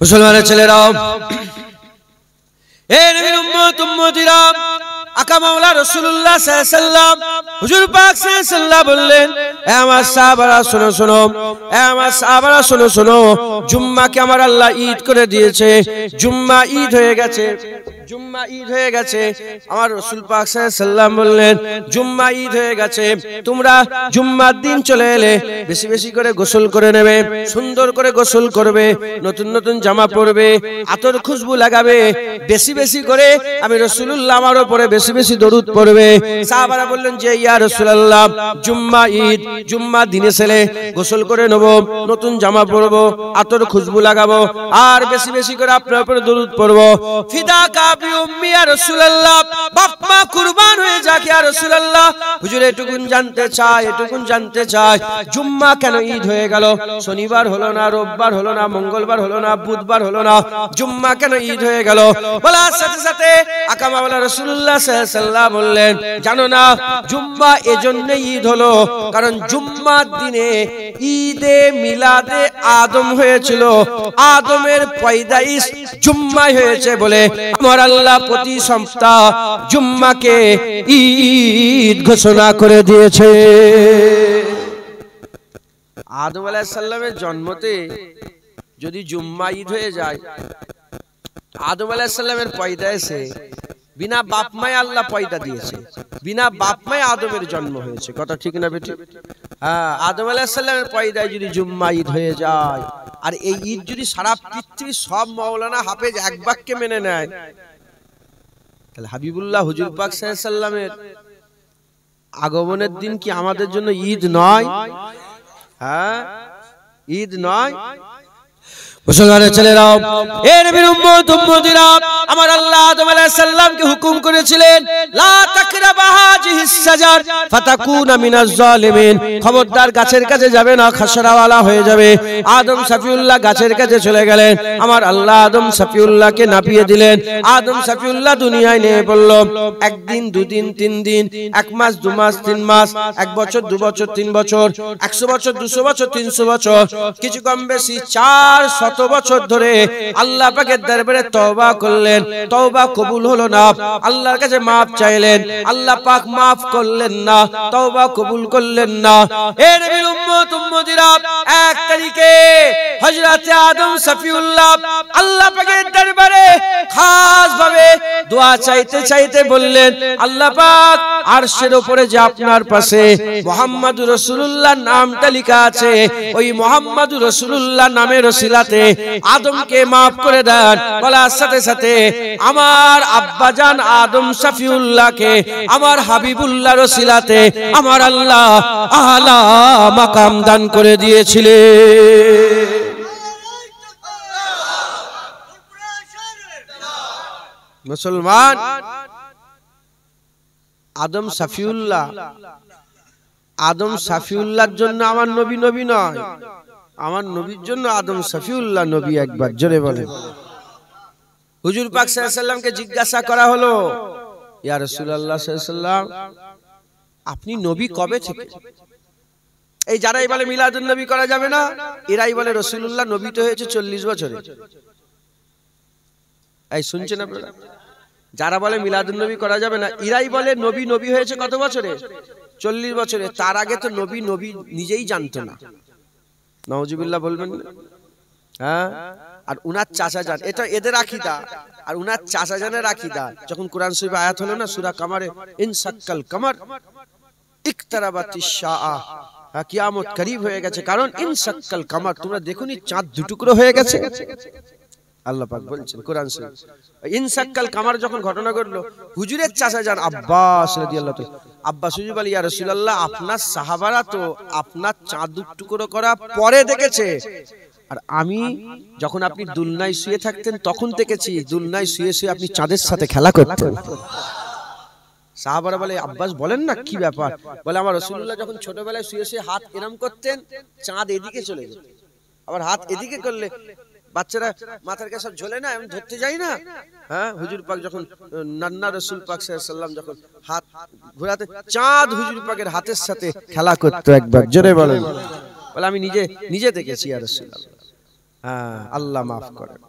মুসলমানের ছেলেরা, এ নবীর উম্মত উম্মতিরা, আকা মাওলা রাসূলুল্লাহ সাল্লাল্লাহু আলাইহি সাল্লাম হুজুর পাক সাল্লাল্লাহু আলাইহি সাল্লাম বললেন, এ আমার সাহাবারা শোনো শোনো, এ আমার সাহাবারা শোনো শোনো, জুম্মাকে আমার আল্লাহ ঈদ করে দিয়েছে। জুম্মা ঈদ হয়ে গেছে, জুম্মা ঈদ হয়ে গেছে। আমার রাসূল পাক সাল্লাল্লাহু আলাইহি সাল্লাম বললেন, জুম্মা ঈদ হয়ে গেছে, তোমরা জুম্মার দিন চলে এলে বেশি বেশি করে গোসল করে নেবে, সুন্দর করে গোসল করবে, নতুন নতুন জামা পরবে, আতর খুশবু লাগাবে, বেশি বেশি করে আমি রাসূলুল্লাহ আমার উপরে বেশি বেশি দরুদ পড়বে। সাহাবারা বললেন যে ইয়া রাসূলুল্লাহ, জুম্মা ঈদ, জুম্মা দিনে ছেলে গোসল করে নেব, নতুন জামা পরবো, আতর খুশবু লাগাবো, আর বেশি বেশি করে আপনার উপরে দরুদ পড়বো। ফিদা কাবি উম্মি ইয়া রাসূলুল্লাহ, বাপ মা কুরবান হয়ে যাক ইয়া রাসূলুল্লাহ। হুজুর এটুকুন জানতে চাই, এটুকুন জানতে চাই, জুম্মা কেন ঈদ হয়ে গেল? শনিবার হলো না, রোববার হলো না, মঙ্গলবার হলো না, বুধবার হলো না, জুম্মা কেন ঈদ হয়ে গেল? বলার সাথে সাথে আকা মাওলা রাসূলুল্লাহ সাল্লাল্লাহু আলাইহি সাল্লাম বললেন, জানো না জুম্মা এজন্য ঈদ হলো কারণ জুম্মার দিনে ঈদে মিলাদে আদম হয়েছিল, আদমের পয়দাইশ জুম্মায় হয়েছে বলে আমার আল্লাহ প্রতি সপ্তাহ জুম্মাকে ঈদ ঘোষণা করে দিয়েছে। আদম আলাইহিস সালামের জন্মতে যদি জুম্মা ঈদ হয়ে যায়, আদম আলাইহিস সালামের পয়দাইশে বিনা বাপ মায়ে আল্লাহ পয়দা দিয়েছে, বিনা বাপ মায়ে আদমের জন্ম হয়েছে। কথা ঠিক না বেটি? হ্যাঁ, আদম আলাইহিস সালামের পয়দায় যদি জুম্মা ঈদ হয়ে যায়, আর এই ঈদ যদি সারা পৃথিবীর সব মাওলানা হাফেজ এক বাক্যে মেনে নেয়, তাহলে হাবিবুল্লাহ হুজুর পাক সাল্লাল্লাহু আলাইহি সাল্লামের আগমনের দিন কি আমাদের জন্য ঈদ নয়? হ্যাঁ, ঈদ নয়? মুসলমানের ছেলেরা, এ নবীর উম্মত উম্মতিরা, আমার আল্লাহ আদম আলাইহিস সালামকে হুকুম করেছিলেন, লা তাকরাবা হাযিহিস সাজার ফাতাকুনা মিনাজ জালিমিন, খবরদার গাছের কাছে যাবে না, খাসরাওয়ালা হয়ে যাবে। আদম সাফিউল্লাহ গাছের কাছে চলে গেলেন, আমার আল্লাহ আদম সাফিউল্লাহকে নাপিয়ে দিলেন। আদম সাফিউল্লাহ দুনিয়ায় নেমে পড়ল। একদিন, দুদিন, 3 দিন, 1 মাস, 2 মাস, 3 মাস, 1 বছর, 2 বছর, 3 বছর, 100 বছর, 200 বছর, 300 বছর, কিছু কম বেশি 400 বছর ধরে আল্লাহ পাকের দরবারে তওবা করলেন, তওবা কবুল হলো না। আল্লাহর কাছে মাফ চাইলেন, আল্লাহ পাক মাফ করলেন না, তওবা কবুল করলেন না। এ নবীর উম্মত উম্মতিরা, 1 তারিখে হযরত আদম সফিউল্লাহ আল্লাহ পাকের দরবারে খাস ভাবে দোয়া চাইতে চাইতে বললেন, আল্লাহ পাক আরশের উপরে যে আপনার পাশে মুহাম্মদুর রাসূলুল্লাহ নামটা লেখা আছে, ওই মুহাম্মদুর রাসূলুল্লাহ নামের ওসিলাতে আদমকে মাফ করে দেন। বলার সাথে সাথে আমার আব্বাজান আদম সফিউল্লাহকে আমার হাবিবুল্লাহর ওসিলাতে আমার আল্লাহ আলা মাকাম দান করে দিয়েছিলেন। মুসলমান, আদম সফিউল্লাহ, আদম সফিউল্লাহর জন্য আমার নবী নবী নয়, আমার নবীর জন্য আদম সফিউল্লাহ নবী। একবার জোরে বলেন। হুজুর পাক সাল্লাল্লাহু আলাইহি সাল্লামকে জিজ্ঞাসা করা হলো, ইয়া রাসূলুল্লাহ সাল্লাল্লাহু আলাইহি সাল্লাম, আপনি নবী কবে থেকে? এই যারাই বলে মিলাদুন নবী করা যাবে না, এরাই বলে রাসূলুল্লাহ নবী তো হয়েছে 40 বছরে। এই শুনছেন আপনারা? যারা বলে মিলাদুন নবী করা যাবে না, এরাই বলে নবী নবী হয়েছে কত বছরে? 40 বছরে। তার আগে তো নবী নবী নিজেই জানতো না। নাউজুবিল্লাহ বলবেন না? হ্যাঁ। আর উনার চাচা জান, এটা এদের আকীদা, আর উনার চাচা জানের আকীদা। যখন কোরআন শরীফে আয়াত হলো না সূরা কামারে, ইনসাক্কাল কামার ইকতারাবাতিশ শাআ, কিয়ামত করিব হয়ে গেছে। কারণ ইনসাক্কাল কামার, তোমরা দেখোনি চাঁদ দুটুকরো হয়ে গেছে? আল্লাহ পাক বলছেন কোরআন শরীফ, ইনসাক্কাল কামার যখন ঘটনা ঘটলো, হুজুরের চাচা জান আব্বাস রাদিয়াল্লাহু তাআলা, আব্বাস হুজুর বলে, ইয়া রাসূলুল্লাহ, আপনার সাহাবারা তো আপনার চাঁদ টুকরো করা পরে দেখেছে, আর আমি যখন আপনি দুলনায় শুয়ে থাকতেন তখন দেখেছি, দুলনায় শুয়ে শুয়ে আপনি চাঁদের সাথে খেলা করতেন। সাহাবারা বলে, আব্বাস বলেন না কি ব্যাপার? বলে, আমার রাসূলুল্লাহ যখন ছোটবেলায় শুয়ে শুয়ে হাত এরম করতেন, চাঁদ এদিকে চলে যেত, আবার হাত এদিকে করলে বাচ্চারা মাথার কাছে সব ঝোলে না, আমি ধরতে যাই না। হ্যাঁ, হুজুর পাক যখন নান্না রাসূল পাক সাল্লাল্লাহু আলাইহি সাল্লাম যখন হাত ঘোরাতে, চাঁদ হুজুর পাকের হাতের সাথে খেলা করতে। একবার জোরে বলেন। বলে, আমি নিজে নিজে দেখেছি ইয়া রাসূলুল্লাহ। হ্যাঁ, আল্লাহ মাফ করেন,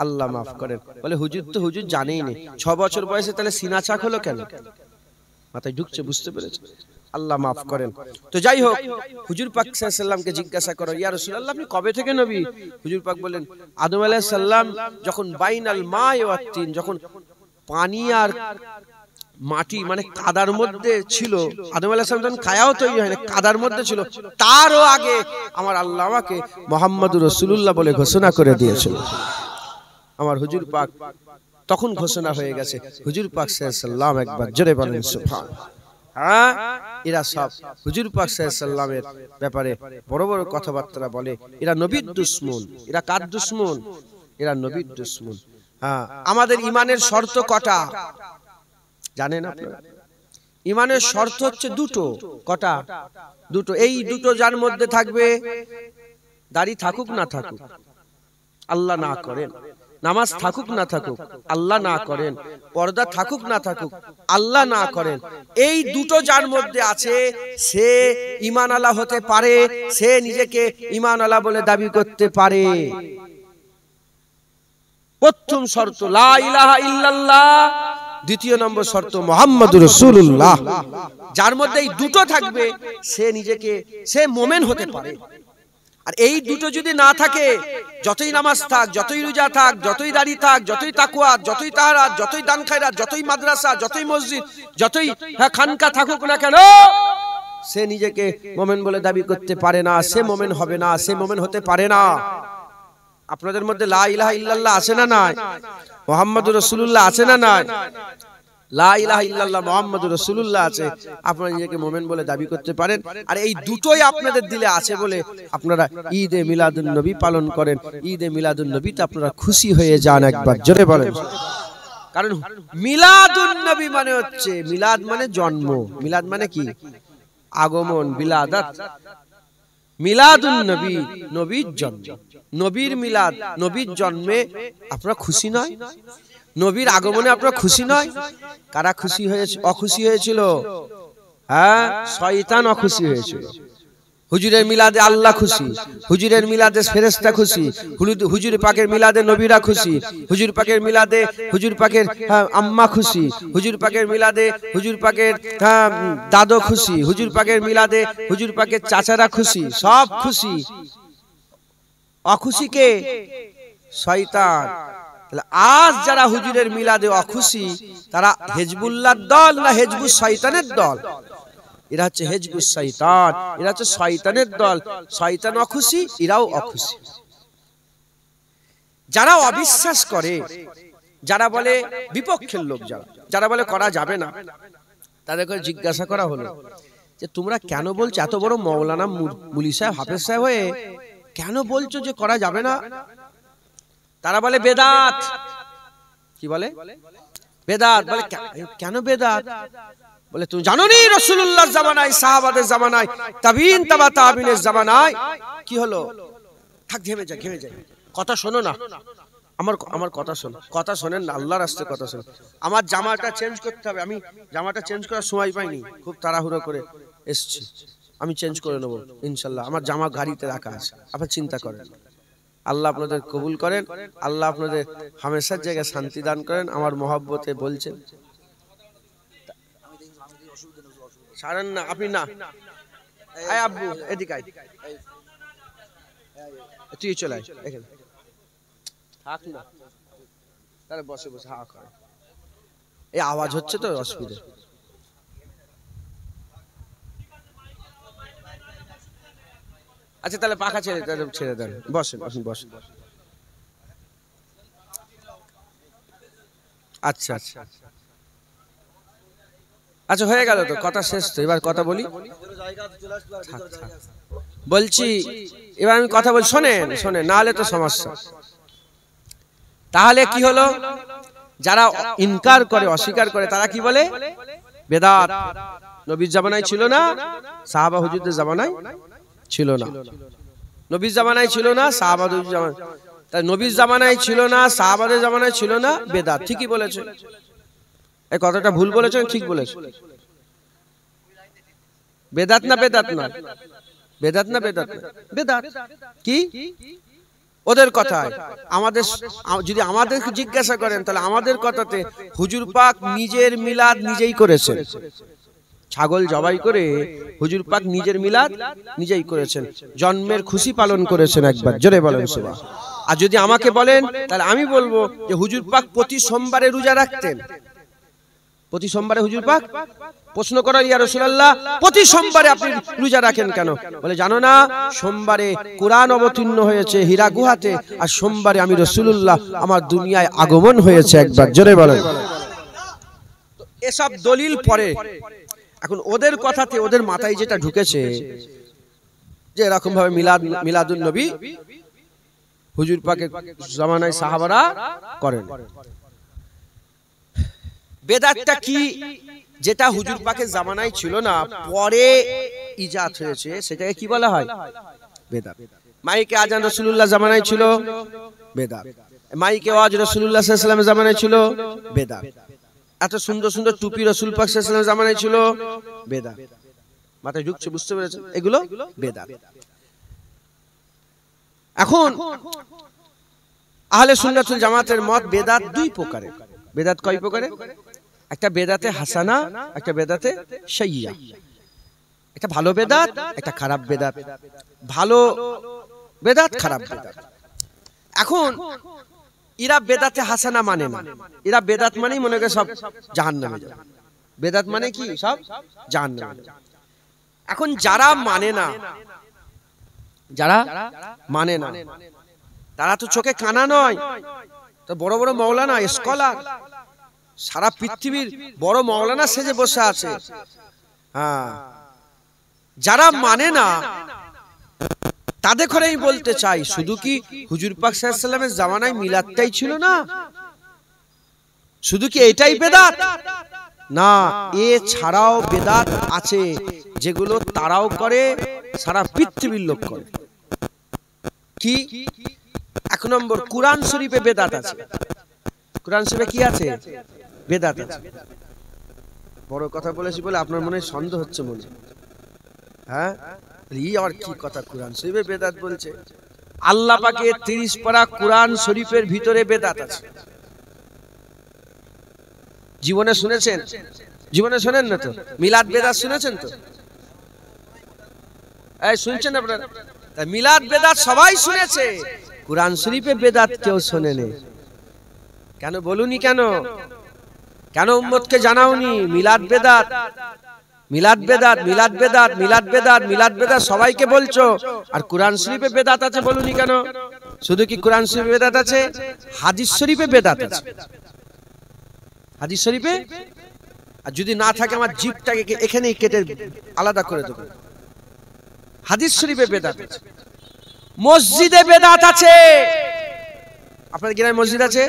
আল্লাহ মাফ করেন। বলে হুজুর তো হুজুর জানেই নি, 6 বছর বয়সে তাহলে সিনা চাক হলো কেন? মাথায় ঢুকছে, বুঝতে পেরেছে? আল্লাহ মাফ করেন। তো যাই হোক, হুজুর পাক সাল্লাল্লাহু আলাইহি সাল্লামকে জিজ্ঞাসা করো, ইয়া রাসূলুল্লাহ আপনি কবে থেকে নবী? হুজুর পাক বলেন আদম আলাইহিস সালাম যখন বাইনাল মাই ওয়া তিন, যখন পানি আর মাটি মানে কাদার মধ্যে ছিল, আদম আলাইহিস সালাম যখন কায়াও তৈরি হয় না, কাদার মধ্যে ছিল, তারও আগে আমার আল্লাহ আমাকে মুহাম্মদুর রাসূলুল্লাহ বলে ঘোষণা করে দিয়েছিল। আমার হুজুর পাক তখন ঘোষণা হয়ে গেছে। হুজুর পাক সাল্লাল্লাহু আলাইহি সাল্লাম একবার জোরে বলেন সুবহানাল্লাহ। হ্যাঁ, এরা সব হুজুর পাক সাল্লাল্লাহু আলাইহি সাল্লামের ব্যাপারে বড় বড় কথাবার্তা বলে। এরা নবীর দুশমন। এরা কার দুশমন? এরা নবীর দুশমন। হ্যাঁ, আমাদের ঈমানের শর্ত কটা জানেন আপনারা? ঈমানের শর্ত হচ্ছে দুটো। কটা? দুটো। এই দুটো যার মধ্যে থাকবে, দাড়ি থাকুক না থাকুক আল্লাহ না করেন, নামাজ থাকুক না থাকুক আল্লাহ না করেন, পর্দা থাকুক না থাকুক আল্লাহ না করেন, এই দুটো যার মধ্যে আছে সে ঈমান আলা হতে পারে, সে নিজেকে ঈমান আলা বলে দাবি করতে পারে। প্রথম শর্ত লা ইলাহা ইল্লাল্লাহ, দ্বিতীয় নম্বর শর্ত মুহাম্মাদুর রাসূলুল্লাহ। যার মধ্যে এই দুটো থাকবে সে নিজেকে, সে মুমিন হতে পারে। আর এই দুটো যদি না থাকে, যতই নামাজ থাক, যতই রোজা থাক, যতই দাড়ি থাক, যতই তাকওয়া, যতই তাহারাত, যতই দান খায়রাত, যতই মাদ্রাসা, যতই মসজিদ, যতই খানকা থাকুক না কেন, সে নিজেকে মুমিন বলে দাবি করতে পারে না, সে মুমিন হবে না, সে মুমিন হতে পারে না। আপনাদের মধ্যে লা ইলাহা ইল্লাল্লাহ আছে না নাই? মুহাম্মাদুর রাসূলুল্লাহ আছে না নাই? লা ইলাহা ইল্লাল্লাহ মুহাম্মাদুর রাসূলুল্লাহ আছে, আপনারা নিজেকে মুমিন বলে দাবি করতে পারেন। আর এই দুটোই আপনাদের দিলে আছে বলে আপনারা ঈদে মিলাদুন নবী পালন করেন। ঈদে মিলাদুন নবীতে আপনারা খুশি হয়ে যান, একবার জোরে বলেন। কারণ মিলাদুন নবী মানে হচ্ছে, মিলাদ মানে জন্ম, মিলাদ মানে কি? আগমন, বিলাদাত। মিলাদুন নবী, নবীর জন্ম, নবীর মিলাদ, নবীর জন্মে আপনারা খুশি নয়? নবীর আগমনে আপনারা খুশি নয়? কারা খুশি হয়েছে? অখুশি হয়েছিল? হ্যাঁ, শয়তান অখুশি হয়েছিল। হুজুরের মিলাদে আল্লাহ খুশি, হুজুরের মিলাদে ফেরেশতা খুশি, হুজুর পাকের মিলাদে নবীরা খুশি, হুজুর পাকের মিলাদে হুজুর পাকের আম্মা খুশি, হুজুর পাকের মিলাদে হুজুর পাকের দাদু খুশি, হুজুর পাকের মিলাদে হুজুর পাকের চাচারা খুশি, সব খুশি। অখুশি কে? শয়তান। আজ যারা হুজুরের মিলাদে অখুশি, তারা হিজবুল্লাহর দল না হিজবুস শয়তানের দল? এরা হচ্ছে হিজবুস শয়তান, এরা হচ্ছে শয়তানের দল। শয়তান অখুশি, এরাও অখুশি। যারা অবিশ্বাস করে, যারা বলে বিপক্ষের লোক, যারা বলে করা যাবে না, তাদেরকে জিজ্ঞাসা করা হলো যে তোমরা কেন বলছো, এত বড় মৌলানা মুলি সাহেব হাফেজ সাহেব হয়ে কেন বলছো যে করা যাবে না? তারা বলে বেদাত। কি বলে? বেদাত। বলে কেন বেদাত? বলে তুমি জানো নি রাসূলুল্লাহর জামানায়, সাহাবাদের জামানায়, তাবিঈন, তাবা তাবিনের জামানায় কি হলো? থাক, ঘেমে যায়, ঘেমে যায়। কথা শোনো না, আমার কথা শোনো। কথা শোনেন না, আল্লাহর রাস্তায় কথা শোনো। আমার জামাটা চেঞ্জ করতে হবে, আমি জামাটা চেঞ্জ করার সময় পাইনি, খুব তাড়াহুড়ো করে এসেছি। আমি চেঞ্জ করে নেবো ইনশাআল্লাহ। আমার জামা গাড়িতে রাখা আছে, আপনি চিন্তা করেন। আল্লাহ আপনাদের কবুল করেন, আল্লাহ আপনাদের হামেশার জায়গায় শান্তি দান করেন। আমার মহব্বতে বলছেন ছাড়েন না, আপনি না। আয় আব্বু, এদিকে আয়, তুই চলে আয় এখানে, থাক না, তাহলে বসে বসে হা করে। এই আওয়াজ হচ্ছে তো, অসুবিধা। আচ্ছা তাহলে পাখা ছেড়ে দেন, বসেন, আপনি বসেন। আচ্ছা আচ্ছা আচ্ছা, হয়ে গেল তো, কথা শেষ তো। এবার কথা বলি, বলছি এবার আমি কথা বলি, শোনেন শোনেন, না হলে তো সমস্যা। তাহলে কি হলো? যারা ইনকার করে, অস্বীকার করে, তারা কি বলে? বেদাত। নবীর জামানায় ছিল না, সাহাবা হুজুরদের জামানায় ছিল না। নবীর জামানায় ছিল না, সাহাবাদের জামানায়, তাই নবীর জামানায় ছিল না, সাহাবাদের জামানায় ছিল না, বেদাত। ঠিকই বলেছে। এই কথাটা ভুল বলেছেন, ঠিক বলেছেন। বেদাত না বেদাত না? বেদাত না বেদাত না? বেদাত। কি ওদের কথায়। আমাদের যদি আমাদেরকে জিজ্ঞাসা করেন তাহলে আমাদের কথাতে হুজুর পাক নিজের মিলাদ নিজেই করেছেন। ছাগল জবাই করে হুজুর পাক নিজের মিলাদ নিজেই করেছেন, জন্মের খুশি পালন করেছেন। একবার জোরে বলেন সুবহানাল্লাহ। আর যদি আমাকে বলেন তাহলে আমি বলবো যে হুজুর পাক প্রতি সোমবারে রোজা রাখতেন। প্রতি সোমবারে হুজুর পাক, প্রশ্ন করেন ইয়া রাসূলুল্লাহ প্রতি সোমবারে আপনি রোজা রাখেন কেন? বলে জানো না, সোমবারে কোরআন অবতীর্ণ হয়েছে হীরা গুহাতে, আর সোমবারে আমি রাসূলুল্লাহ আমার দুনিয়ায় আগমন হয়েছে। একবার জোরে বলেন। এসব দলিল পরে, এখন ওদের কথাতে ওদের মাথায় যেটা ঢুকেছে যে এরকম ভাবে মিলাদুন নবী হুজুর পাকের জামানায় সাহাবারা করেন। বেদাতটা কি, যেটা হুজুর পাকের জামানায় ছিল না, পরে ইজাদ হয়েছে, সেটাকে কি বলা হয়? বেদাত। মাইকে আজান রাসূলুল্লাহ জামানায় ছিল, বেদাত। মাইকে ওয়াজ রাসূলুল্লাহ সাল্লাল্লাহু আলাইহি ওয়াসাল্লামের জামানায় ছিল, বেদাত। এত সুন্দর সুন্দর টুপি রাসূল পাক সাল্লাল্লাহু আলাইহি ওয়াসাল্লামের জামানায় ছিল, বেদাত। মাথায় ঢুকছে, বুঝতে পেরেছেন? এগুলো বেদাত। এখন আহলে সুন্নাত ওয়াল জামাতের মত বেদাত দুই প্রকারের। বেদাত কয় প্রকারের? একটা বেদাতে হাসানা, একটা বেদাতে সাইয়্যা। একটা ভালো বেদাত, একটা খারাপ বেদাত। ভালো বেদাত, খারাপ বেদাত। এখন এরা বেদাতে হাসানা মানে না, এরা বেদাত মানেই মনে করে সব জাহান্নামে যাবে। বেদাত মানে কি? সব জাহান্নামে। এখন যারা মানে না, যারা মানে না, তারা তো চোখে কানা নয়, তো বড় বড় মাওলানা স্কলার, সারা পৃথিবীর বড় মাওলানা সেজে বসে আছে। হ্যাঁ, যারা মানে না তাদের করে আমি বলতে চাই, শুধু কি হুজুর পাক সাল্লাল্লাহু আলাইহি ওয়াসাল্লামের জামানায় মিলাদটাই ছিল না? শুধু কি এটাই বেদাত? না, এ ছাড়াও বেদাত আছে যেগুলো তারাও করে, সারা পৃথিবীর লোক করে। কি? এক নম্বর, কুরআন শরীফে বেদাত আছে। কুরআন শরীফে কি আছে? বেদাত আছে। বড় কথা বলেছি বলে আপনার মনে সন্দেহ হচ্ছে মনে? হ্যাঁ, এই আর কি কথা, কুরআন শরীফে বেদাত বলছে? আল্লাহ পাকের 30 পারা কুরআন শরীফের ভিতরে বেদাত আছে। জীবনে শুনেছেন? জীবনে শোনেন না তো? মিলাদ বেদাত শুনেছেন তো? এই শুনছেন আপনারা? মিলাদ বেদাত সবাই শুনেছে, কুরআন শরীফে বেদাত কেউ শোনেনি। কেন বলুনি? কেন কেন উম্মতকে জানাওনি? মিলাদ বেদাত, মিলাদ বেদাত, মিলাদ বেদাত, মিলাদ বেদাত, মিলাদ বেদাত সবাইকে বলছো, আর কুরআন শরীফে বেদাত আছে বলুনি কেন? শুধু কি কুরআন শরীফে বেদাত আছে? হাদিস শরীফে বেদাত আছে। হাদিস শরীফে, আর যদি না থাকে আমার জিভটাকে এখানেই কেটে আলাদা করে দেবো। হাদিস শরীফে বেদাত আছে। মসজিদে বেদাত আছে। আপনার গ্রামে মসজিদ আছে?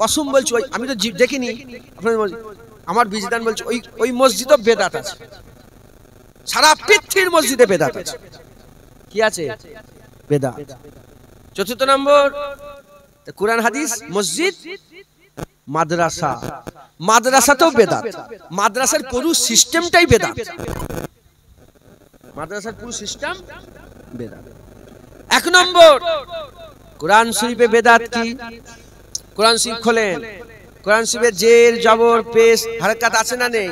কসম বলছি, আমি তো দেখিনি আপনাদের মসজিদ, আমার বিজদান বলছে ওই মসজিদও বেদাত আছে। সারা পৃথিবীর মসজিদে বেদাত আছে। কি আছে? বেদাত। চতুর্থ নম্বর, কুরআন হাদিস, মসজিদ, মাদ্রাসা। মাদ্রাসাতেও বেদাত। মাদ্রাসার পুরো সিস্টেমটাই বেদাত। মাদ্রাসার পুরো সিস্টেম বেদাত। এক নম্বর, কুরআন শরীফে বেদাত কি? কুরআন শরীফ খোলেন, কুরআন শরীফে জের, জবর, পেশ, হারকাত আছে না নেই?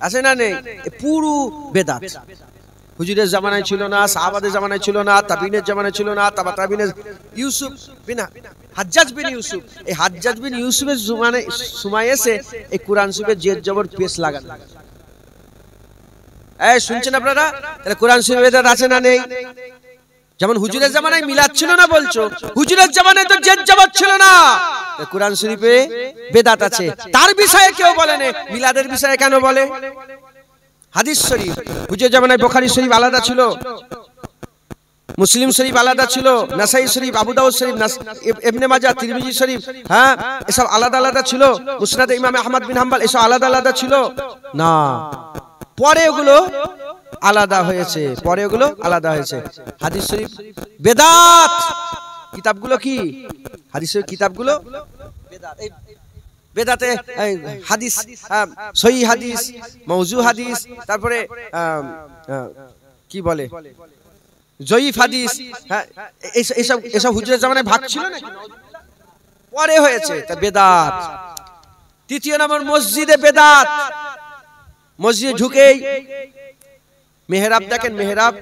আছে না নেই? পুরো বেদাত। হুজুরের জামানায় ছিল না, সাহাবাদের জামানায় ছিল না, তাবিনের জামানায় ছিল না, তাবা তাবিনের, ইউসুফ বিন হাজ্জাজ বিন ইউসুফ, এই হাজ্জাজ বিন ইউসুফের সময় এসে এই কুরআন শরীফে জের, জবর, পেশ লাগানো। এই শুনছেন আপনারা? তাহলে কুরআন শরীফে বেদাত আছে না নেই? যেমন হুজুরের জামানায় মিলাদ ছিল না বলছো, হুজুরের জামানায় তো জের জবর ছিল না, কুরআন শরীফে বেদাত আছে। তার বিষয়ে কেউ বলে না, মিলাদের বিষয়ে কেন বলে? হাদিস শরীফ, হুজুরের জামানায় বুখারী শরীফ আলাদা ছিল, মুসলিম শরীফ আলাদা ছিল, নাসাই শরীফ, আবু দাউদ শরীফ, ইবনে মাজাহ, তিরমিজি শরীফ, হ্যাঁ, এসব আলাদা আলাদা ছিল। মুসনাদে ইমাম আহমদ বিন হাম্বল, এসব আলাদা আলাদা ছিল না। পরে ওগুলো আলাদা হয়েছে, পরে ওগুলো আলাদা হয়েছে। হাদিস শরীফ বেদাত। কিতাবগুলো কি? হাদিস শরীফ কিতাবগুলো বেদাত। এই বেদাতে হাদিস, সহিহ হাদিস, মাউজু হাদিস, তারপরে কি বলে জয়ীফ হাদিস, হ্যাঁ এসব হুজুরের জামানায় ভাগ ছিল না, পরে হয়েছে। তা বেদাত। তৃতীয় নম্বর মসজিদে বেদাত। মসজিদে ঢুকেই মেহরাব দেখেন, মেহরাব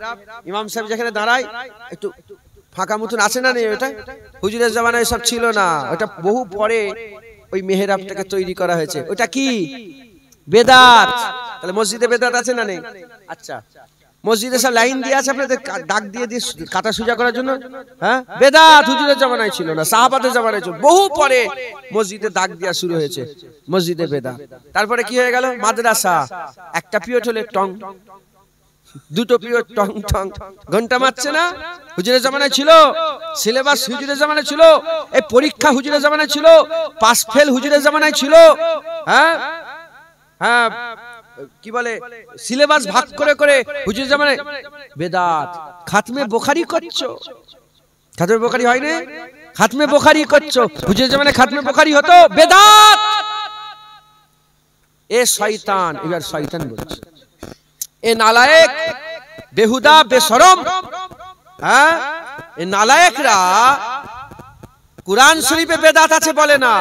ইমাম সাহেব যেখানে দাঁড়ায় একটু ফাঁকা মতন আছে না, নেই? ওটা হুজুরের জামানায় সব ছিল না, ওটা বহু পরে ওই মেহরাবটাকে তৈরি করা হয়েছে। ওটা কি? বেদাত। তাহলে মসজিদে বেদাত আছে না নেই? আচ্ছা, মসজিদে সব লাইন দিয়ে আছে আপনাদের দাগ দিয়ে দিয়ে কাটা সোজা করার জন্য, হ্যাঁ? বেদাত হুজুরের জামানায় ছিল না, সাহাবাদের জামানায় ছিল, বহু পরে মসজিদে দাগ দেওয়া শুরু হয়েছে, মসজিদে বেদাত। তারপরে কি হয়ে গেল? মাদ্রাসা। একটা পিরিয়ড হলে টং, দুটো পিরিয়ড টং টং, ঘন্টা মারছে না? হুজুরের জামানায় ছিল। সিলেবাস হুজুরের জামানায় ছিল। এই পরীক্ষা হুজুরের জামানায় ছিল। পাস ফেল হুজুরের জামানায় ছিল। হ্যাঁ হ্যাঁ, কি বলে, সিলেবাস ভাগ করে করে হুজুরের জামানায়। বেদাত। খাতমে বুখারী করছো, খাতমে বুখারী হয় না? খাতমে বুখারী করছো, হুজুরের জামানায় খাতমে বুখারী হতো। বেদাত। এ শয়তান, এবার শয়তান বলছে, এ নালায়েক, বেহুদা, বেশরম, হ্যাঁ, এ নালায়েকরা কুরআন শরীফে বেদাত আছে বলে না,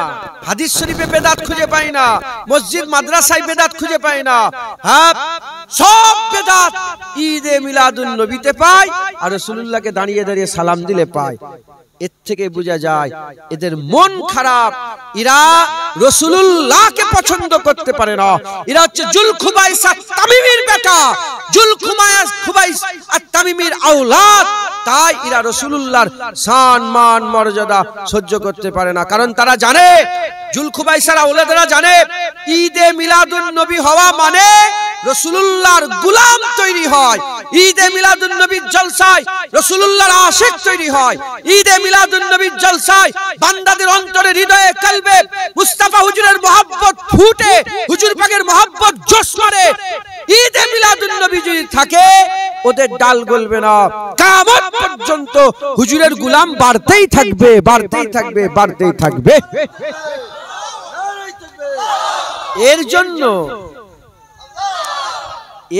হাদিস শরীফে বেদাত খুঁজে পায় না, মসজিদ মাদ্রাসায় বেদাত খুঁজে পায় না। হ্যাঁ, সব বেদাত ঈদে মিলাদুন নবীতে পায় আর রাসূলুল্লাহকে দাঁড়িয়ে দাঁড়িয়ে সালাম দিলে পায়। এর থেকে বোঝা যায় এদের মন খারাপ, এরা রাসূলুল্লাহকে পছন্দ করতে পারে না। এরা হচ্ছে জুলখুবাইস আত-তামিমির বেটা, জুলখুবাইস আত-তামিমির আওলাদ। তাই এরা রাসূলুল্লাহর শান মান মর্যাদা সহ্য করতে পারে না, কারণ তারা জানে, জুলখুবাইসের আওলাদরা জানে, ঈদে মিলাদুন নবী হওয়া মানে রাসূলুল্লাহর গোলাম তৈরি হয়। ঈদে মিলাদুন নবীর জলসায় রাসূলুল্লাহর আশিক তৈরি হয়। ঈদে মিলাদুন নবীর জলসায় বান্দাদের অন্তরে, হৃদয়ে, কলবে মুস্তাফা হুজুরের মহব্বত ফুটে, হুজুর পাকের মহব্বত জোশ করে। ঈদে মিলাদুন নবী যদি থাকে, ওদের ডাল গলবে না, কিয়ামত পর্যন্ত হুজুরের গোলাম বাড়তেই থাকবে, বাড়তেই থাকবে, বাড়তেই থাকবে।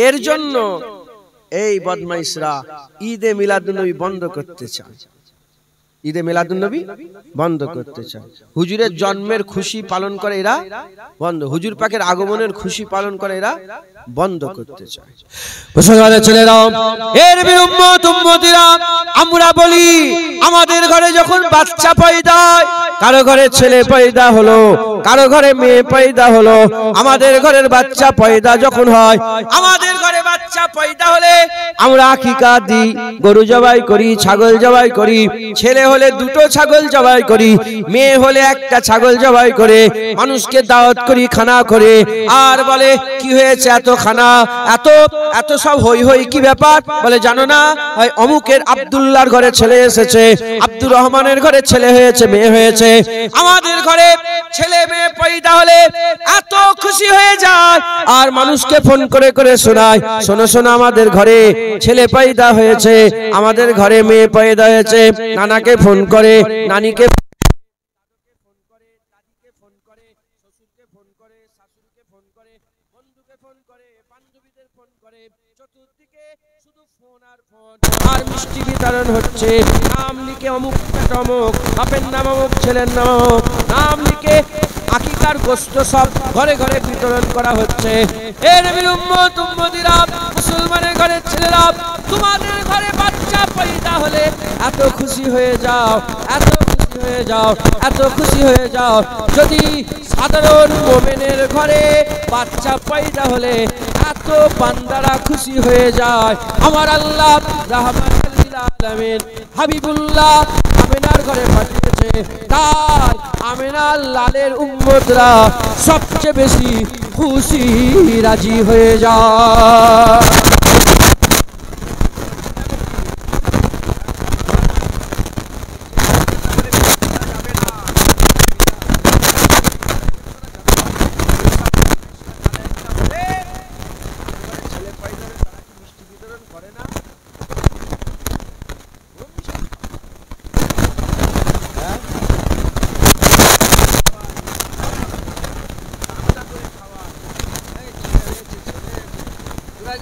এর জন্য এই বদমাইশরা ঈদে মিলাদুন নবী বন্ধ করতে চায়, ঈদে মিলাদুন নবী বন্ধ করতে চায়। হুজুরের জন্মের খুশি পালন করে এরা বন্ধ, হুজুর পাকের আগমনের খুশি পালন করে এরা বন্ধ করতে চায়। মুসলমানের ছেলেরা, এর উম্মত উম্মতিরা, আমরা বলি আমাদের ঘরে যখন বাচ্চা পয়দা হয়, কারো ঘরে ছেলে পয়দা হলো, কারো ঘরে মেয়ে পয়দা হলো, আমাদের ঘরের বাচ্চা পয়দা যখন হয়, আমাদের ঘরে বাচ্চা পয়দা হলে আমরা আকিকা দিই, গরু জবাই করি, ছাগল জবাই করি, ছেলে হলে দুটো ছাগল জবাই করি, মেয়ে হলে একটা ছাগল জবাই করে মানুষকে দাওয়াত করি, খানা করে, আর বলে কি হয়েছে এত খানা, এত এত সব হই হই, কি ব্যাপার? বলে জানো না, ওই অমুকের আব্দুল্লাহর ঘরে ছেলে এসেছে, আব্দুর রহমানের ঘরে ছেলে হয়েছে, মেয়ে হয়েছে। আমাদের ঘরে ছেলে মেয়ে পয়দা হলে এত খুশি হয়ে যায়, আর মানুষকে ফোন করে করে শোনায়, শোনো শোনো আমাদের ঘরে ছেলে পয়দা হয়েছে, আমাদের ঘরে মেয়ে পয়দা হয়েছে। নানাকে ফোন করে, নানিকে ফোন করে, দাদিকে ফোন করে, শ্বশুরকে ফোন করে, শাশুড়িকে ফোন করে, বন্ধুকে ফোন করে, বান্ধবীদের ফোন করে, চতুর্দিকে শুধু ফোন আর ফোন। আর মিষ্টি বিতরণ হচ্ছে, নাম লিখে অমুক অমুক, বাপের নাম অমুক, ছেলের নাম অমুক, নাম লিখে আকিকার গোশত সব ঘরে ঘরে বিতরণ করা হচ্ছে। এ নবীর উম্মত উম্মতিরা, মুসলমানের ঘরের ছেলেরা, তোমাদের ঘরে বাচ্চা পয়দা হলে এত খুশি হয়ে যাও, এত খুশি হয়ে যাও, এত খুশি হয়ে যাও। যদি সাধারণ মুমিনের ঘরে বাচ্চা পয়দা হলে এত বান্দারা খুশি হয়ে যায়, আমার আল্লাহ রাহমাতুল লিল আলামিন হাবিবুল্লাহ আমিনার ঘরে পাঠিয়েছে, তাই আমিনার লালের উম্মতরা সবচেয়ে বেশি খুশি রাজি হয়ে যায়।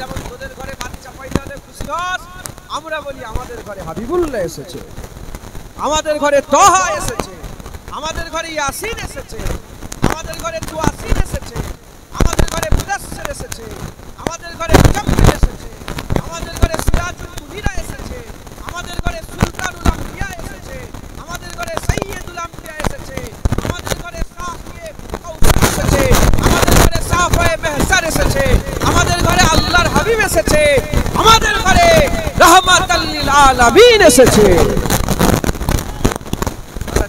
যেমন তোদের আমরা বলি আমাদের ঘরে হাবিবুল্লাহ এসেছে, আমাদের ঘরে তোহা এসেছে, আমাদের ঘরে ইয়াসিন এসেছে, আমাদের ঘরে তুয়াসিন এসেছে, আমাদের ঘরে মুদাসসির এসেছে, আমাদের ঘরে মুজাম্মিল এসেছে, আমাদের ঘরে সিরাজুল মুনিরা এসেছে, আমাদের ঘরে সুলতানুল আম্বিয়া এসেছে, আমাদের ঘরে সাইয়্যিদুল আম্বিয়া এসেছে, আমাদের ঘরে সাফিয়ে কাউসার এসেছে, আমাদের ঘরে সাফায়ে মেহসার এসেছে, আমাদের ঘরে আল্লাহর হাবিব এসেছে, আমাদের ঘরে রাহমাতাল লিল আলামিন এসেছে।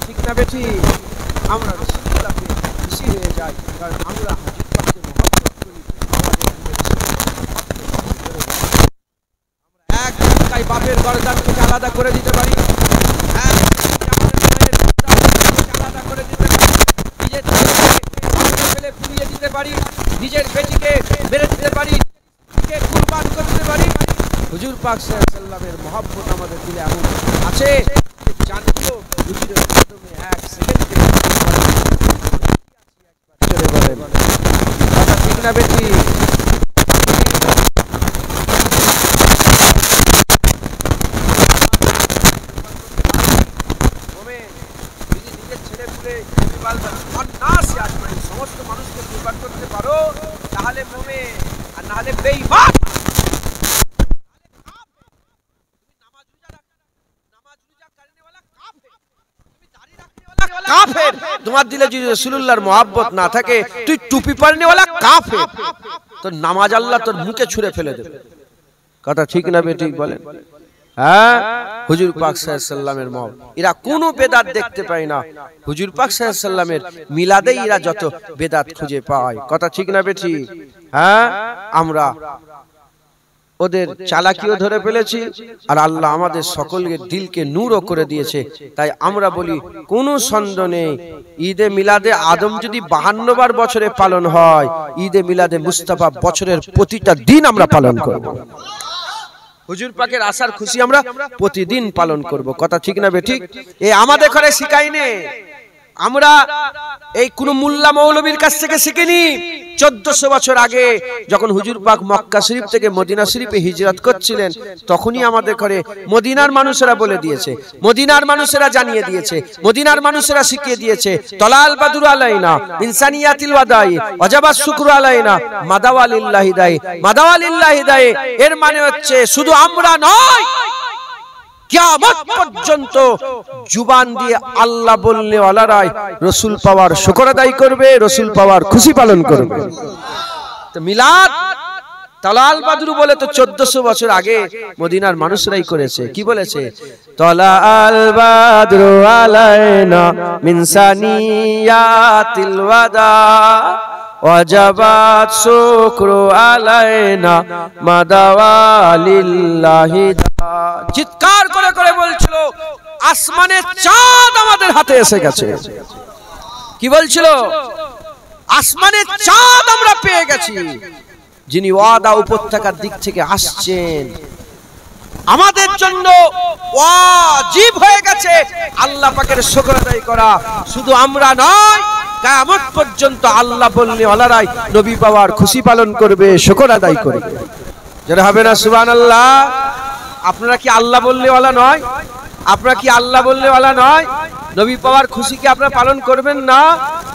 ঠিক না বেটি? আমরা রাসূলুল্লাহকে খুশি হয়ে যাই, কারণ আমরা হাজির পাককে মহব্বত করি। এক ধাক্কায় বাপের গর্দান থেকে আলাদা করে দিতে পারি, আলাদা করে দিতে পারি, নিজের ছেলেকে ফেলে পুড়িয়ে দিতে পারি, নিজের বেটিকে মেরে দিতে পারি, কুরবান করতে পারি। হুজুর পাক সাল্লাল্লাহু আলাইহি ওয়াসাল্লামের মহব্বত আমাদের দিলে এমন আছে, জানতো হুজুরের মাধ্যমে এক সেকেন্ডে চলে বলেন। কথা ঠিক না বেটি? নিজের ছেলে পুলে সমস্ত মানুষকে কুরবান করতে পারো, তাহলে মোমেন, আর না হলে বেঈমান। কাফের। তোমার দিলে যদি রাসূলুল্লাহর মহব্বত না থাকে, তুই টুপি পরনেওয়ালা কাফের, তোর নামাজ আল্লাহ তোর মুখে ছুঁড়ে ফেলে দেবে। কথা ঠিক না বেঠিক বলেন? হ্যাঁ, হুজুর পাক সাল্লাল্লাহু আলাইহি ওয়াসাল্লামের মহব্বত, এরা কোনো বেদাত দেখতে পায় না। হুজুর পাক সাল্লাল্লাহু আলাইহি ওয়াসাল্লামের মিলাদেই এরা যত বেদাত খুঁজে পায়। কথা ঠিক না বেঠিক? হ্যাঁ, আমরা ওদের চালাকিও ধরে ফেলেছি, আর আল্লাহ আমাদের সকলের দিলকে নূরও করে দিয়েছে। তাই আমরা বলি কোনো সন্দেহ নেই, ঈদে মিলাদে আদম যদি 52 বার বছরে পালন হয়, ঈদে মিলাদে মুস্তাফা বছরের প্রতিটা দিন আমরা পালন করব। হুজুর পাকের আসার খুশি আমরা প্রতিদিন পালন করব। কথা ঠিক না বেঠিক? এ আমাদের ঘরে শিখাইনি, আমরা এই কোন মোল্লা মৌলবীর কাছ থেকে শিখিনি। 1400 বছর আগে যখন হুজুর পাক মক্কা শরীফ থেকে মদিনা শরীফে হিজরত করছিলেন, তখনই আমাদের ঘরে মদিনার মানুষেরা বলে দিয়েছে, মদিনার মানুষেরা জানিয়ে দিয়েছে, মদিনার মানুষেরা শিখিয়ে দিয়েছে, তলাল বাদুর আলাইনা ইনসানিয়াতিল ওয়াদাই ওয়াজাবাস শুকরু আলাইনা মাদাওয়ালিল্লাহি দাই মাদাওয়ালিল্লাহি দাই। এর মানে হচ্ছে শুধু আমরা নয়, কিয়ামত পর্যন্ত জুবান দিয়ে আল্লাহ বললে ওয়ালারাই রাসূল পাওয়ার শুকর আদায় করবে, রাসূল পাওয়ার খুশি পালন করবে। তো মিলাদ তালাল বাদরু বলে তো 1400 বছর আগে মদিনার মানুষরাই করেছে। কি বলেছে? তালাল বাদরু আলাইনা মিন সানিয়াতিল ওয়াদা ওয়াজাবাত শুকরু আলাইনা মাদাওয়ালিল্লাহি। চিৎকার করে করে বলছিল আসমানের চাঁদ আমাদের হাতে এসে গেছে। কি বলছিল? আসমানের চাঁদ আমরা পেয়ে গেছি। যিনি ওয়াদা উপত্যকার দিক থেকে আসছেন, আমাদের জন্য ওয়াজিব হয়ে গেছে আল্লাহ পাকের শুকর আদায় করা। শুধু আমরা নয়, কিয়ামত পর্যন্ত আল্লাহ বললে ওয়ালারাই নবী পাওয়ার খুশি পালন করবে, শুকর আদায় করবে। যারা হবে না সুবহানাল্লাহ। আপনারা কি আল্লাহ বললে ওয়ালা নয়? আপনারা কি আল্লাহ বললে ওয়ালা নয়? নবী পাওয়ার খুশি কি আপনারা পালন করবেন না?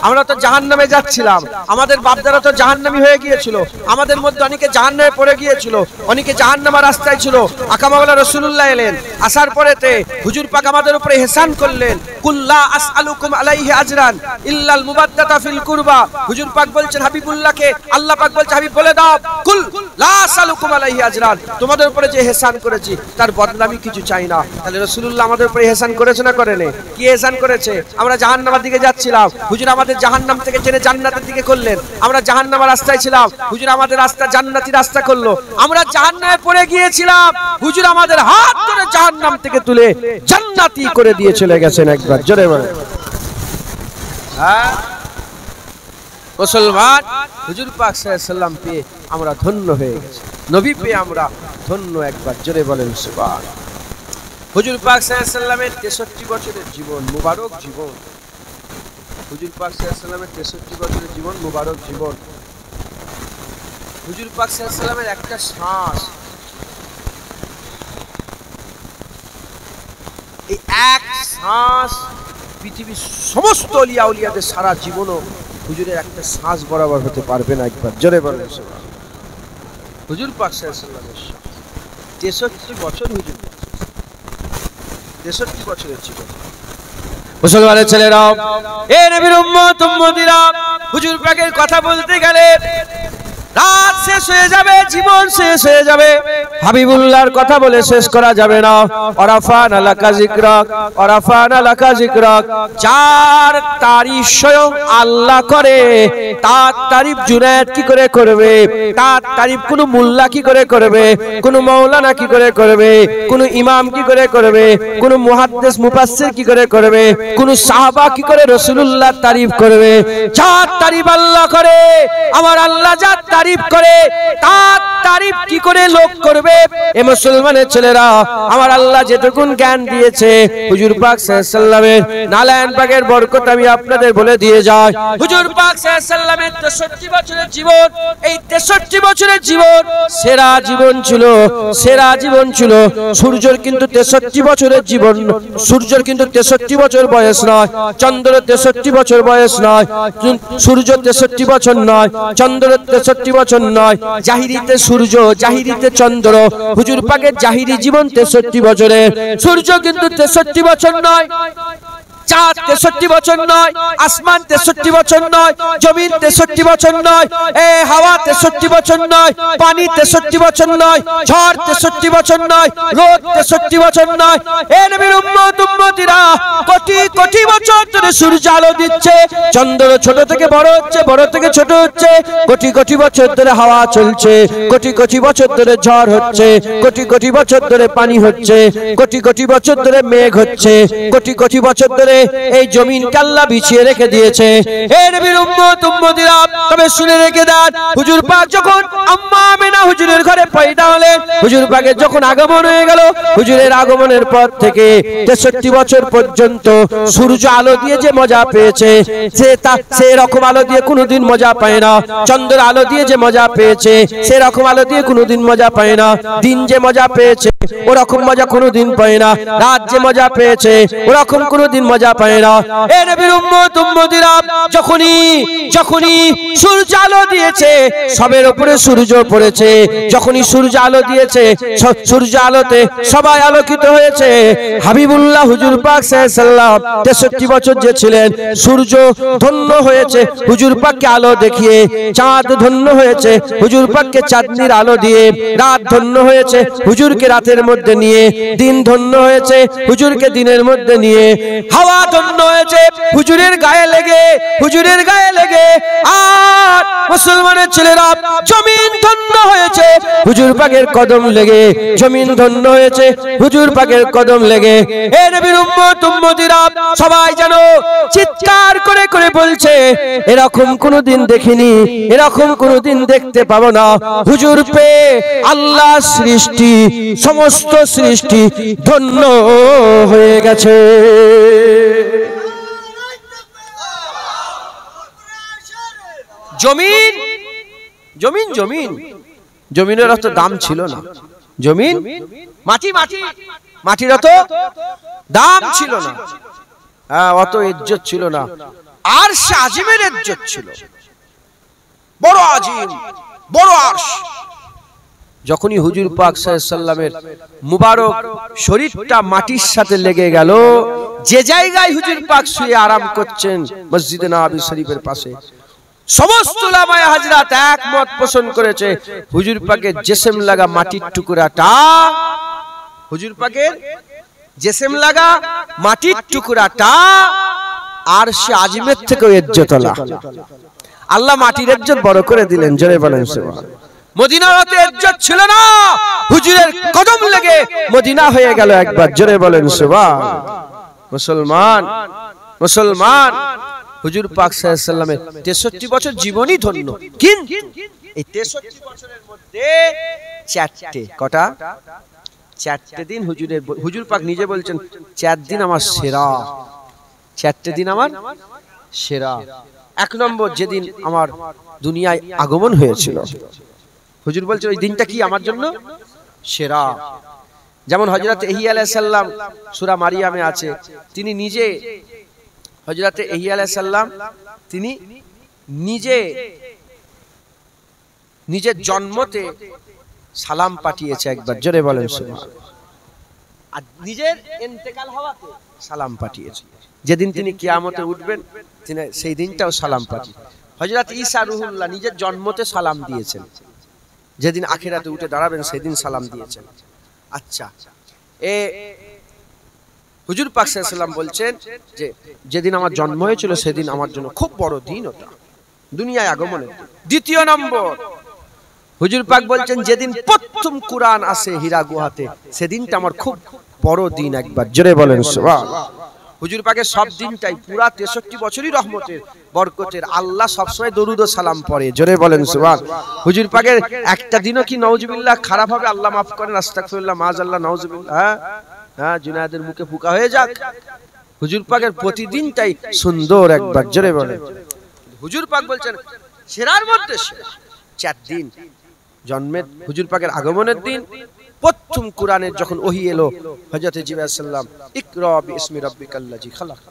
আমরা তো জাহান্নামে যাচ্ছিলাম, আমাদের বাপদারা তো জাহান্নামী হয়ে গিয়েছিল, আমাদের মধ্যে অনেকে জাহান্নামে পড়ে গিয়েছিল, অনেকে জাহান্নামের রাস্তায় ছিল। আকামাওয়ালা রাসূলুল্লাহ এলেন, আসার পরেতে হুজুর পাক আমাদের উপরে ইহসান করলেন। কুল্লা আসআলুকুম আলাইহি আজরান ইল্লাল মুবাদ্দাতা ফিল কুরবা। হুজুর পাক বলছেন হাবিবুল্লাহকে, আল্লাহ পাক বলছে হাবিব বলে দাও, কুল লা আসআলুকুম আলাইহি আজরান, তোমাদের উপরে যে ইহসান করেছি তার বদলা আমি কিছু চাই না। তাহলে রাসূলুল্লাহ আমাদের উপরে ইহসান করেছে না করেনি? কি ইহসান করেছে? আমরা জাহান্নামের দিকে যাচ্ছিলাম, হুজুর আমাদের জাহান্নাম থেকে টেনে জান্নাতের দিকে করলেন। আমরা জাহান্নামের রাস্তায় ছিলাম, হুজুর আমাদের রাস্তা জান্নাতি রাস্তা করলো। আমরা জাহান্নামে পড়ে গিয়েছিলাম, হুজুর আমাদের হাত ধরে জাহান্নাম থেকে তুলে জান্নাতি করে দিয়ে চলে গেছেন। একবার জোরে বলেন। হ্যাঁ মুসলমান, হুজুর পাক সাল্লাল্লাহু আলাইহি ওয়াসাল্লাম পেয়ে আমরা ধন্য হয়ে গেছি, নবী পেয়ে আমরা ধন্য। একবার জোরে বলেন সুবহানাল্লাহ। হুজুর পাক সাল্লাল্লাহু আলাইহি ওয়াসাল্লামের 63 বছরের জীবন, মুবারক জীবন। হুজুর পাক সাল্লাল্লাহু আলাইহি ওয়াসাল্লামের 63 বছরের জীবন, মুবারক জীবন। হুজুর পাক সাল্লাল্লাহু আলাইহি ওয়াসাল্লামের একটা শ্বাস, শ্বাস পৃথিবীর সমস্ত অলিয়া উলিয়াদের সারা জীবনও হুজুরের একটা শ্বাস বরাবর হতে পারবে না। একবার জোরে বলেন হুজুর পাক সাল্লাল্লাহু আলাইহি ওয়াসাল্লাম 63 বছর হুজুর, 63 বছরের জীবন। মুসলমানের ছেলেরা, এ নবীর উম্মত উম্মতিরা, হুজুর পাকের কথা বলতে গেলে রাত শেষ হয়ে যাবে, জীবন শেষ হয়ে যাবে, হাবিবুল্লাহর কথা বলে শেষ করা যাবে না। ওরাফানা লাকা যিকরাক, ওরাফানা লাকা যিকরাক, যার তারিফ স্বয়ং আল্লাহ করে, তার তারিফ জুনায়েদ কি করে করবে, তার তারিফ কোন মোল্লা কি করে করবে, কোন মাওলানা কি করে করবে, কোন ইমাম কি করে করবে, কোন মুহাদ্দিস মুফাসসির কি করে করবে, কোন সাহাবা কি করে রাসূলুল্লাহর তারিফ করবে। যার তারিফ আল্লাহ করে, আমার আল্লাহ যার তারিফ করে, তার তারিফ কি করে লোক করবে? এ মুসলমানের ছেলেরা, আমার আল্লাহ যেটুকুন জ্ঞান দিয়েছে হুজুর পাক সাল্লাল্লাহু আলাইহি ওয়াসাল্লামের নালায়েন পাকের বরকত আমি আপনাদের বলে দিয়ে যাই। হুজুর পাক সাল্লাল্লাহু আলাইহি ওয়াসাল্লামের 63 বছরের জীবন, এই 63 বছরের জীবন সেরা জীবন ছিল, সেরা জীবন ছিল। সূর্যের কিন্তু 63 বছরের জীবন, সূর্যের কিন্তু 63 বছর বয়স নয়, চন্দ্রের 63 বছর বয়স নয়, সূর্য 63 বছর নয়, চন্দ্রের 63 বছর নয়, জাহিরিতে সূর্য, জাহিরিতে চন্দ্র, হুজুর পাকের জাহিরি জীবন 63 বছরের। সূর্য কিন্তু 63 বছর নয়, চাঁদ 63 বছর নয়, আসমান 63 বছর নয়, জমিন 63 বছর নয়, এ হাওয়া 63 বছর নয়, পানি 63 বছর নয়, ঝড় 63 বছর নয়, রোদ 63 বছর নয়। এ নবীর উম্মত উম্মতিরা, কোটি কোটি বছর ধরে সূর্য আলো দিচ্ছে, চন্দ্র ছোট থেকে বড় হচ্ছে, বড় থেকে ছোট হচ্ছে, কোটি কোটি বছর ধরে হাওয়া চলছে, কোটি কোটি বছর ধরে ঝড় হচ্ছে, কোটি কোটি বছর ধরে পানি হচ্ছে, কোটি কোটি বছর ধরে মেঘ হচ্ছে, কোটি কোটি বছর ধরে এই জমিনকে আল্লাহ বিছিয়ে রেখে দিয়েছে। হে নবীর উম্মত উম্মতিরা, তবে শুনে রেখে দেন, হুজুর পাক যখন আম্মা আমিনা হুজুরের ঘরে পয়দা হলেন, হুজুর পাকের যখন আগমন হয়ে গেল, হুজুরের আগমনের পর থেকে 63 বছর পর্যন্ত সূর্য আলো দিয়ে যে মজা পেয়েছে, সে রকম আলো দিয়ে কোনোদিন মজা পায় না। চন্দ্র আলো দিয়ে যে মজা পেয়েছে, সে রকম আলো দিয়ে কোনোদিন মজা পায় না। দিন যে মজা পেয়েছে, ওরকম মজা কোনোদিন পায় না। রাত যে মজা পেয়েছে, ওরকম কোনোদিন মজা পায় না। এ নবীর উম্মত উম্মতিরা, যখনই সূর্য আলো দিয়েছে, সবের উপরে সূর্য পড়েছে। যখনই সূর্য আলো দিয়েছে, সূর্য আলোতে সবাই আলোকিত হয়েছে। হাবিবুল্লাহ হুজুর পাক সাল্লাল্লাহু আলাইহি ওয়াসাল্লাম 63 বছর যে ছিলেন, সূর্য ধন্য হয়েছে হুজুর পাককে আলো দেখিয়ে, চাঁদ ধন্য হয়েছে হুজুর পাককে চাঁদনির আলো দিয়ে, রাত ধন্য হয়েছে হুজুরকে রাতের মধ্যে নিয়ে, দিন ধন্য হয়েছে হুজুরকে দিনের মধ্যে নিয়ে, হাওয়া ধন্য হয়েছে হুজুরের গায়ে লেগে, হুজুরের গায়ে লেগে। আর মুসলমানের ছেলেরা, জমিন ধন্য হয়েছে হুজুর পাকের কদম লেগে, জমিন ধন্য হয়েছে হুজুর পাকের কদম লেগে। এ নবীর উম্মত উম্মতিরা, সবাই যেন চিৎকার করে করে বলছে, এরকম কোনোদিন দেখিনি, এরকম কোনোদিন দেখতে পাবো না। হুজুর পেয়ে আল্লাহ সৃষ্টি, সমস্ত সৃষ্টি ধন্য হয়ে গেছে। জমিন জমিন জমিন জমিনের অত দাম ছিল না। জমিন মাটি, মাটি মাটির অত দাম ছিল না, অত ইজ্জত ছিল না। আর সে আজিমের ইজ্জত ছিল, বড় আজিম, বড় আরশ। যখনই হুজুর পাক সাল্লাল্লাহু আলাইহি ওয়াসাল্লামের মুবারক শরীরটা মাটির সাথে লেগে গেল, যে জায়গায় হুজুর পাক শুয়ে আরাম করছেন মসজিদে নববী শরীফের পাশে, সমস্ত উলামায়ে হাজরাত একমত পোষণ করেছে, হুজুর পাকের জিসম লাগা মাটির টুকরাটা, হুজুর পাকের জিসম লাগা মাটির টুকরাটা আর সে আজিমের থেকেও ইজ্জতওয়ালা। আল্লাহ মাটির ইজ্জত বড় করে দিলেন, জোরে বলেন সুবহানাল্লাহ। মদিনার অত ইজ্জত ছিল না, হুজুরের কদম লেগে মদিনা হয়ে গেল একবার, জোরে বলেন সুবহানাল্লাহ। মুসলমান, মুসলমান, হুজুর পাক সাল্লাল্লাহু আলাইহি ওয়াসাল্লামের 63 বছর জীবনই ধন্য। কিন্তু এই 63 বছরের মধ্যে চারটে, কটা? চারটে দিন হুজুরের, হুজুর পাক নিজে বলছেন 4 দিন আমার সেরা, 4টে দিন আমার সেরা। 1 নম্বর যেদিন আমার দুনিয়ায় আগমন হয়েছিল, হুজুর বলছে ওই দিনটা কি আমার জন্য সেরা। যেমন হযরত ইহইয়া আলাইহিস সালাম সূরা মারিয়ামে আছে, তিনি নিজে হযরত ইহইয়া আলাইহিস সালাম তিনি নিজের জন্মতে সালাম পাঠিয়েছে একবার, জোরে বলেন সুবহানাল্লাহ। আর নিজের ইন্তেকাল হওয়াতে সালাম পাঠিয়েছে। যেদিন তিনি কিয়ামতে উঠবেন তিনি সেই দিনটাও সালাম পাঠিয়ে। হযরত ঈসা রূহুল্লাহ নিজের জন্মতে সালাম দিয়েছেন, যেদিন আখিরাতে উঠে দাঁড়াবেন সেদিন সালাম দিয়েছেন। আচ্ছা, হুজুর পাক সাল্লাল্লাহু আলাইহি ওয়াসাল্লাম বলছেন যে যেদিন আমার জন্ম হয়েছিল সেদিন আমার জন্য খুব বড় দিন, ওটা দুনিয়ায় আগমনের। দ্বিতীয় নম্বর, হুজুর পাক বলছেন যেদিন প্রথম কুরআন আসে হীরা গুহাতে সেদিনটা আমার খুব বড় দিন, একবার জোরে বলেন সুবহানাল্লাহ। হুজুর পাকের সব দিনটাই পুরা 63 বছরই রহমতের বরকতের, আল্লাহ সবসময় দরুদ ও সালাম পড়ে, জোরে বলেন সুবহানাল্লাহ। হুজুর পাকের একটা দিনও কি নাউজুবিল্লাহ খারাপ হবে, আল্লাহ মাফ করেন, আস্তাগফিরুল্লাহ মাআযাল্লাহ নাউজুবিল্লাহ, হ্যাঁ জুনায়েদের মুখে ফুকা হয়ে যাক। হুজুর পাকের প্রতিদিনটাই সুন্দর, একবার জোরে বলেন। হুজুর পাক বলছেন সেরার মধ্যে সেরা 4 দিন, জন্মের হুজুর পাকের আগমনের দিন, প্রথম কুরআনের যখন ওহী এলো হযরত জিবরাইল আলাইহিস সালাম, ইকরা বিইসমি রাব্বিকাল্লাযী খালাক,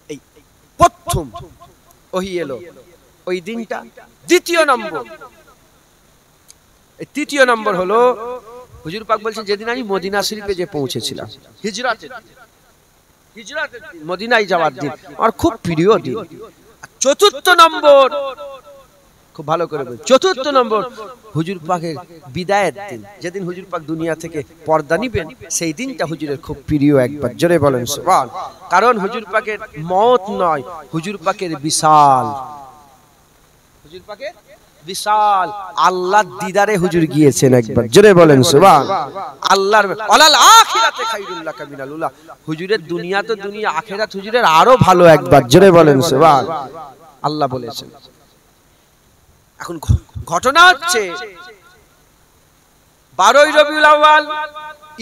এই প্রথম ওহী এলো ওই দিনটা। দ্বিতীয় নম্বর হলো হুজুর পাক বলছেন যেদিন আমি মদিনা শরীফে যে পৌঁছেছিলাম, হিজরাতের মদিনায় যাওয়ার দিন আমার খুব প্রিয় দিন। চতুর্থ নম্বর, খুব ভালো করে বলুন, চতুর্থ নম্বর হুজুর পাকের বিদায়ের দিন, যেদিন হুজুর পাক দুনিয়া থেকে পর্দা নিবেন সেই দিনটা হুজুরের খুব প্রিয়, একবার জোরে বলেন সুবহান। কারণ হুজুর পাকের মওত নয়, হুজুর পাকের বিশাল, হুজুর পাকের বিশাল আল্লাহর দিদারে হুজুর গিয়েছেন, একবার জোরে বলেন সুবহান। আল্লাহর ওয়ালাল আখিরাতে খায়রুল লাকা মিনাল উলা, হুজুরের দুনিয়া তো দুনিয়া, আখিরাত হুজুরের আরো ভালো, একবার জোরে বলেন সুবহান। আল্লাহ বলেছেন। এখন ঘটনা হচ্ছে 12ই রবিউল আউয়াল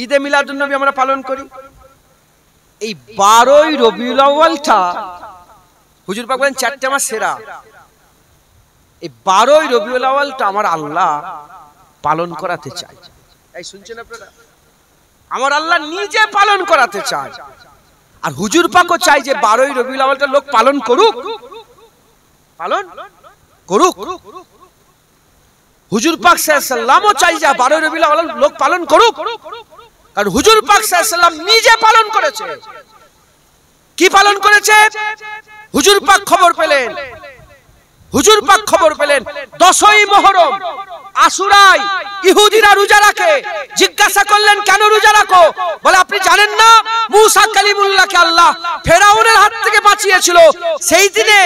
ঈদে মিলাদুন নবী আমরা পালন করি। এই 12ই রবিউল আউয়ালটা হুজুর পাক বলেন 4টে মাস সেরা। এই 12ই রবিউল আউয়ালটা আমার আল্লাহ পালন করাতে চায়। এই শুনছেন আপনারা, আমার আল্লাহ নিজে পালন করাতে চায়। আর হুজুর পাকও চাই যে 12ই রবিউল আউয়ালটা লোক পালন করুক, পালন করুক। হুজুর পাক সাল্লাল্লাহু আলাইহি ওয়াসাল্লামও চাই যে 12ই রবিউল আউয়াল লোক পালন করুক, কারণ হুজুর পাক সাল্লাল্লাহু আলাইহি ওয়াসাল্লাম নিজে পালন করেছে। কি পালন করেছে? হুজুর পাক খবর পেলেন, হুজুর পাক খবর পেলেন 10ই মুহররম আশুরায় ইহুদিরা রোজা রাখে। জিজ্ঞাসা করলেন কেন রোজা রাখো? বলে আপনি জানেন না মুসা কালিমুল্লাহকে আল্লাহ ফেরাউনের হাত থেকে বাঁচিয়েছিল, সেই দিনে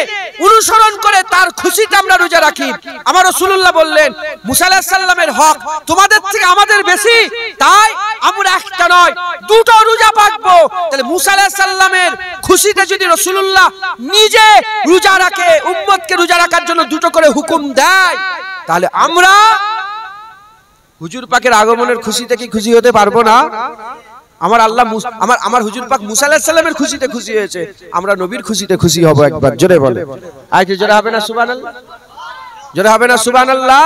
অনুসরণ করে তার খুশিতে আমরা রোজা রাখি। আমার রাসূলুল্লাহ বললেন মুসা আলাইহিস সালামের হক তোমাদের থেকে আমাদের বেশি, তাই আমরা একটা নয় দুটো রোজা রাখবো। তাহলে মুসা আলাইহিস সালামের খুশিতে যদি রাসূলুল্লাহ নিজে রোজা রাখে, উম্মতকে রোজা রাখার জন্য দুটো করে হুকুম দেয়, তাহলে আমরা হুজুর পাকের আগমনের খুশিতে কি খুশি হতে পারবো না? আমার আল্লাহ আমার হুজুর পাক মুসা আলাইহিস সালামের খুশিতে খুশি হয়েছে, আমরা নবীর খুশিতে খুশি হব, একবার জোরে বলে। আজকে জোরে হবে না সুবহানাল্লাহ? জোরে হবে না সুবহানাল্লাহ?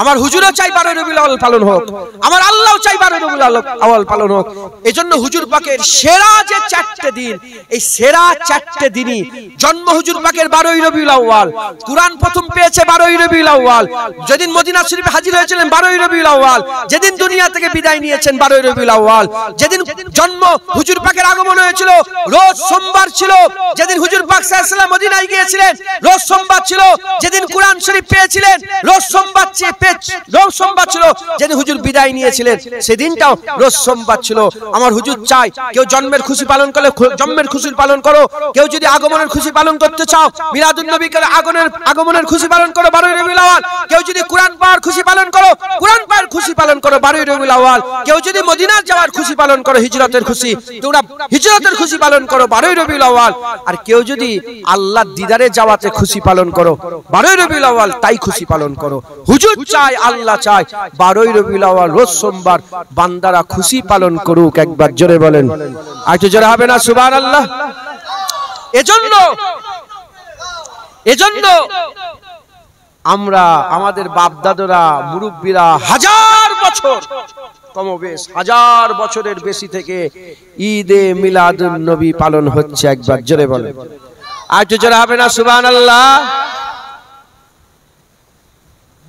আমার হুজুরও চাই 12ই রবিউল আউয়াল পালন হোক, আমার আল্লাহও চাই 12ই রবিউল আউয়াল পালন হোক। এজন্য হুজুর পাকের সেরা যে 4টে দিন, এই সেরা 4টে দিনই জন্ম হুজুর পাকের 12ই রবিউল আউয়াল, কুরআন প্রথম পেয়েছে 12ই রবিউল আউয়াল, যেদিন মদিনা শরীফে হাজির হয়েছিলেন 12ই রবিউল আউয়াল, যেদিন দুনিয়া থেকে বিদায় নিয়েছেন 12ই রবিউল আউয়াল, যেদিন জন্ম হুজুর পাকের আগমন হয়েছিল রোজ সোমবার ছিল, যেদিন হুজুর পাক সাল্লাল্লাহু আলাইহি ওয়াসাল্লাম মদিনায় গিয়েছিলেন রোজ সোমবার ছিল, যেদিন কুরআন শরীফ পেয়েছিলেন রোজ সোমবার ছিল, যেদিন হুজুর বিদায় নিয়েছিলেন সেদিনটাও রোজ সোমবার ছিল। আমার হুজুর চাই কেউ জন্মের খুশি পালন করলে জন্মের খুশি পালন করো, কেউ যদি আগমনের খুশি পালন করতে চাও মিলাদুন নবীর আগমনের খুশি পালন করো 12ই রবিউল আউয়াল, কেউ যদি কুরআন পাওয়ার খুশি পালন করো কুরআন পাওয়ার খুশি পালন করো 12ই রবিউল আউয়াল, কেউ যদি মদিনা যাওয়ার খুশি পালন করো হিজরতের খুশি, তোমরা হিজরতের খুশি পালন করো 12ই রবিউল আউয়াল, আর কেউ যদি আল্লাহর দিদারে যাওয়াতে খুশি পালন করো 12ই রবিউল আউয়াল তাই খুশি পালন করো। হুজুর চাই, আল্লাহ চাই 12ই রবিউল আউয়াল রোজ সোমবার বান্দারা খুশি পালন করুক, একবার জোরে বলেন। আর একটু জোরে হবে না সুবহানাল্লাহ? এজন্য আমরা আমাদের বাপ দাদারা মুরব্বীরা হাজার বছর কমবেশ 1000 বছরের বেশি থেকে ঈদে মিলাদুন নবী পালন হচ্ছে। একবার জোরে বলেন, আর জোরে হবে না সুবহানাল্লাহ।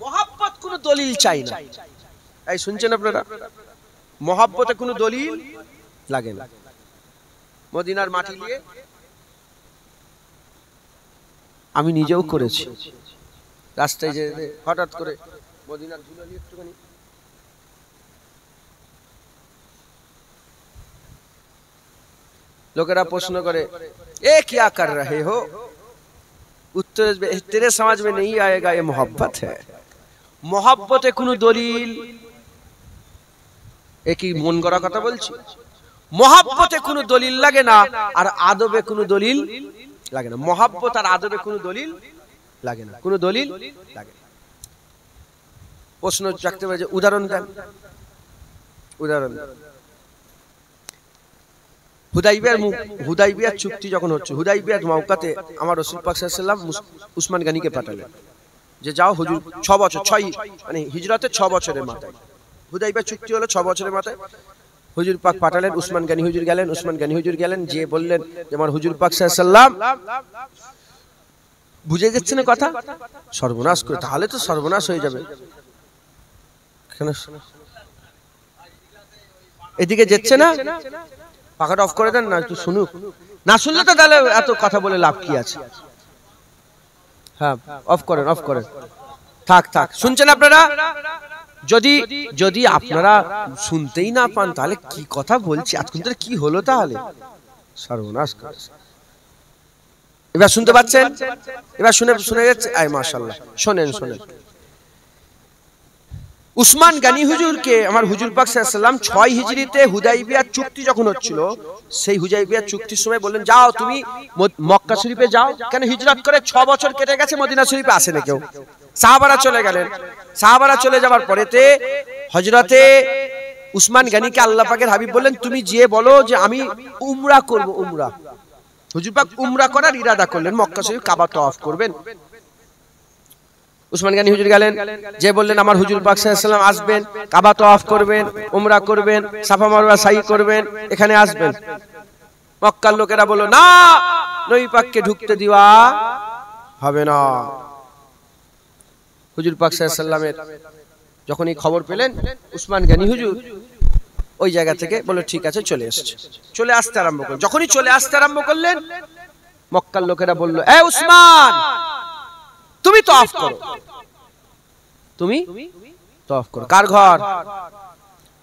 মহব্বত কোনো দলিল চাই না। এই শুনছেন আপনারা, মহব্বতে কোনো দলিল লাগে না। মদিনার মাটি নিয়ে আমি নিজেও করেছি। রাস্তায় যে হঠাৎ করে মদিনার ধুলো নিয়ে একটুখানি লোকেরা প্রশ্ন করে, এ क्या कर रहे हो? उत्तर तेरे समझ में नहीं आएगा, ये मोहब्बत है। मोहब्बते কোনো দলিল, এ কি মন গড়া কথা বলছি? মোহাব্বতে কোনো দলিল লাগে না, আর আদবে কোনো দলিল লাগে না। মোহাব্বত আর আদবে কোনো দলিল লাগে না, কোনো দলিল লাগে না। প্রশ্ন রাখতে পারে যে উদাহরণ দেন, উদাহরণ দেন। হুদাইবিয়ার চুক্তি যখন হচ্ছে, হুদাইবিয়ার মওকাতে আমার রাসূল পাক সাল্লাল্লাহু আলাইহি ওয়াসাল্লাম উসমান গনিকে পাঠালেন যে যাও হুজুর 6 বছর, 6 মানে হিজরতের 6 বছরের মাথায় হুদাইবিয়ার চুক্তি হলো, 6 বছরের মাথায় হুজুর পাক পাঠালেন। উসমান গনি হুজুর গেলেন, উসমান গনি হুজুর গেলেন, যে বললেন যে আমার হুজুর পাক সাল্লাল্লাহু আলাইহি ওয়াসাল্লাম, বুঝে যাচ্ছে না কথা, সর্বনাশ করে, তাহলে তো সর্বনাশ হয়ে যাবে। এদিকে যাচ্ছে না, পাখাটা অফ করে দেন না, একটু শুনুক। না শুনলে তো তাহলে এত কথা বলে লাভ কি আছে? হ্যাঁ অফ করেন, অফ করেন, থাক থাক। শুনছেন আপনারা? যদি আপনারা শুনতেই না পান তাহলে কি কথা বলছি, এতক্ষণ ধরে কি হলো তাহলে? সর্বনাশ করেছে। এবার শুনতে পাচ্ছেন? এবার শুনে যাচ্ছে? আয় মাশাআল্লাহ, শোনেন শোনেন। উসমান গনি হুজুরকে আমার হুজুর পাক সাল্লাল্লাহু আলাইহি ওয়াসাল্লাম 6 হিজরিতে হুদাইবিয়ার চুক্তি যখন হচ্ছিল, সেই হুদাইবিয়ার চুক্তির সময় বললেন যাও তুমি মক্কা শরীফে যাও। কেন? হিজরত করে 6 বছর কেটে গেছে, মদিনা শরীফে আসে না কেউ। সাহাবারা চলে গেলেন। সাহাবারা চলে যাওয়ার পরেতে হযরতে উসমান গনিকে আল্লাহ পাকের হাবিব বললেন তুমি গিয়ে বলো যে আমি উমরা করব, উমরা। হুজুর পাক উমরা করার ইরাদা করলেন, মক্কা শরীফ কাবা তওয়াফ করবেন। উসমান গনি হুজুর গেলেন, যে বললেন আমার হুজুর পাক সাল্লাল্লাহু আলাইহি ওয়াসাল্লাম আসবেন, কাবা তওয়াফ করবেন, উমরা করবেন, সাফা মারওয়া সাই করবেন, এখানে আসবেন। মক্কার লোকেরা বলল না, নবী পাককে ঢুকতে দেওয়া হবে না। হুজুর পাক সাল্লাল্লাহু আলাইহি ওয়াসাল্লামের যখন এই খবর পেলেন, উসমান গনি হুজুর ওই জায়গা থেকে বলল ঠিক আছে, চলে এসেছে। চলে আসতে আরম্ভ করলেন। যখনই চলে আসতে আরম্ভ করলেন, মক্কার লোকেরা বলল এ উসমান, তুমি তওয়াফ করো, তুমি তওয়াফ করো। কার ঘর?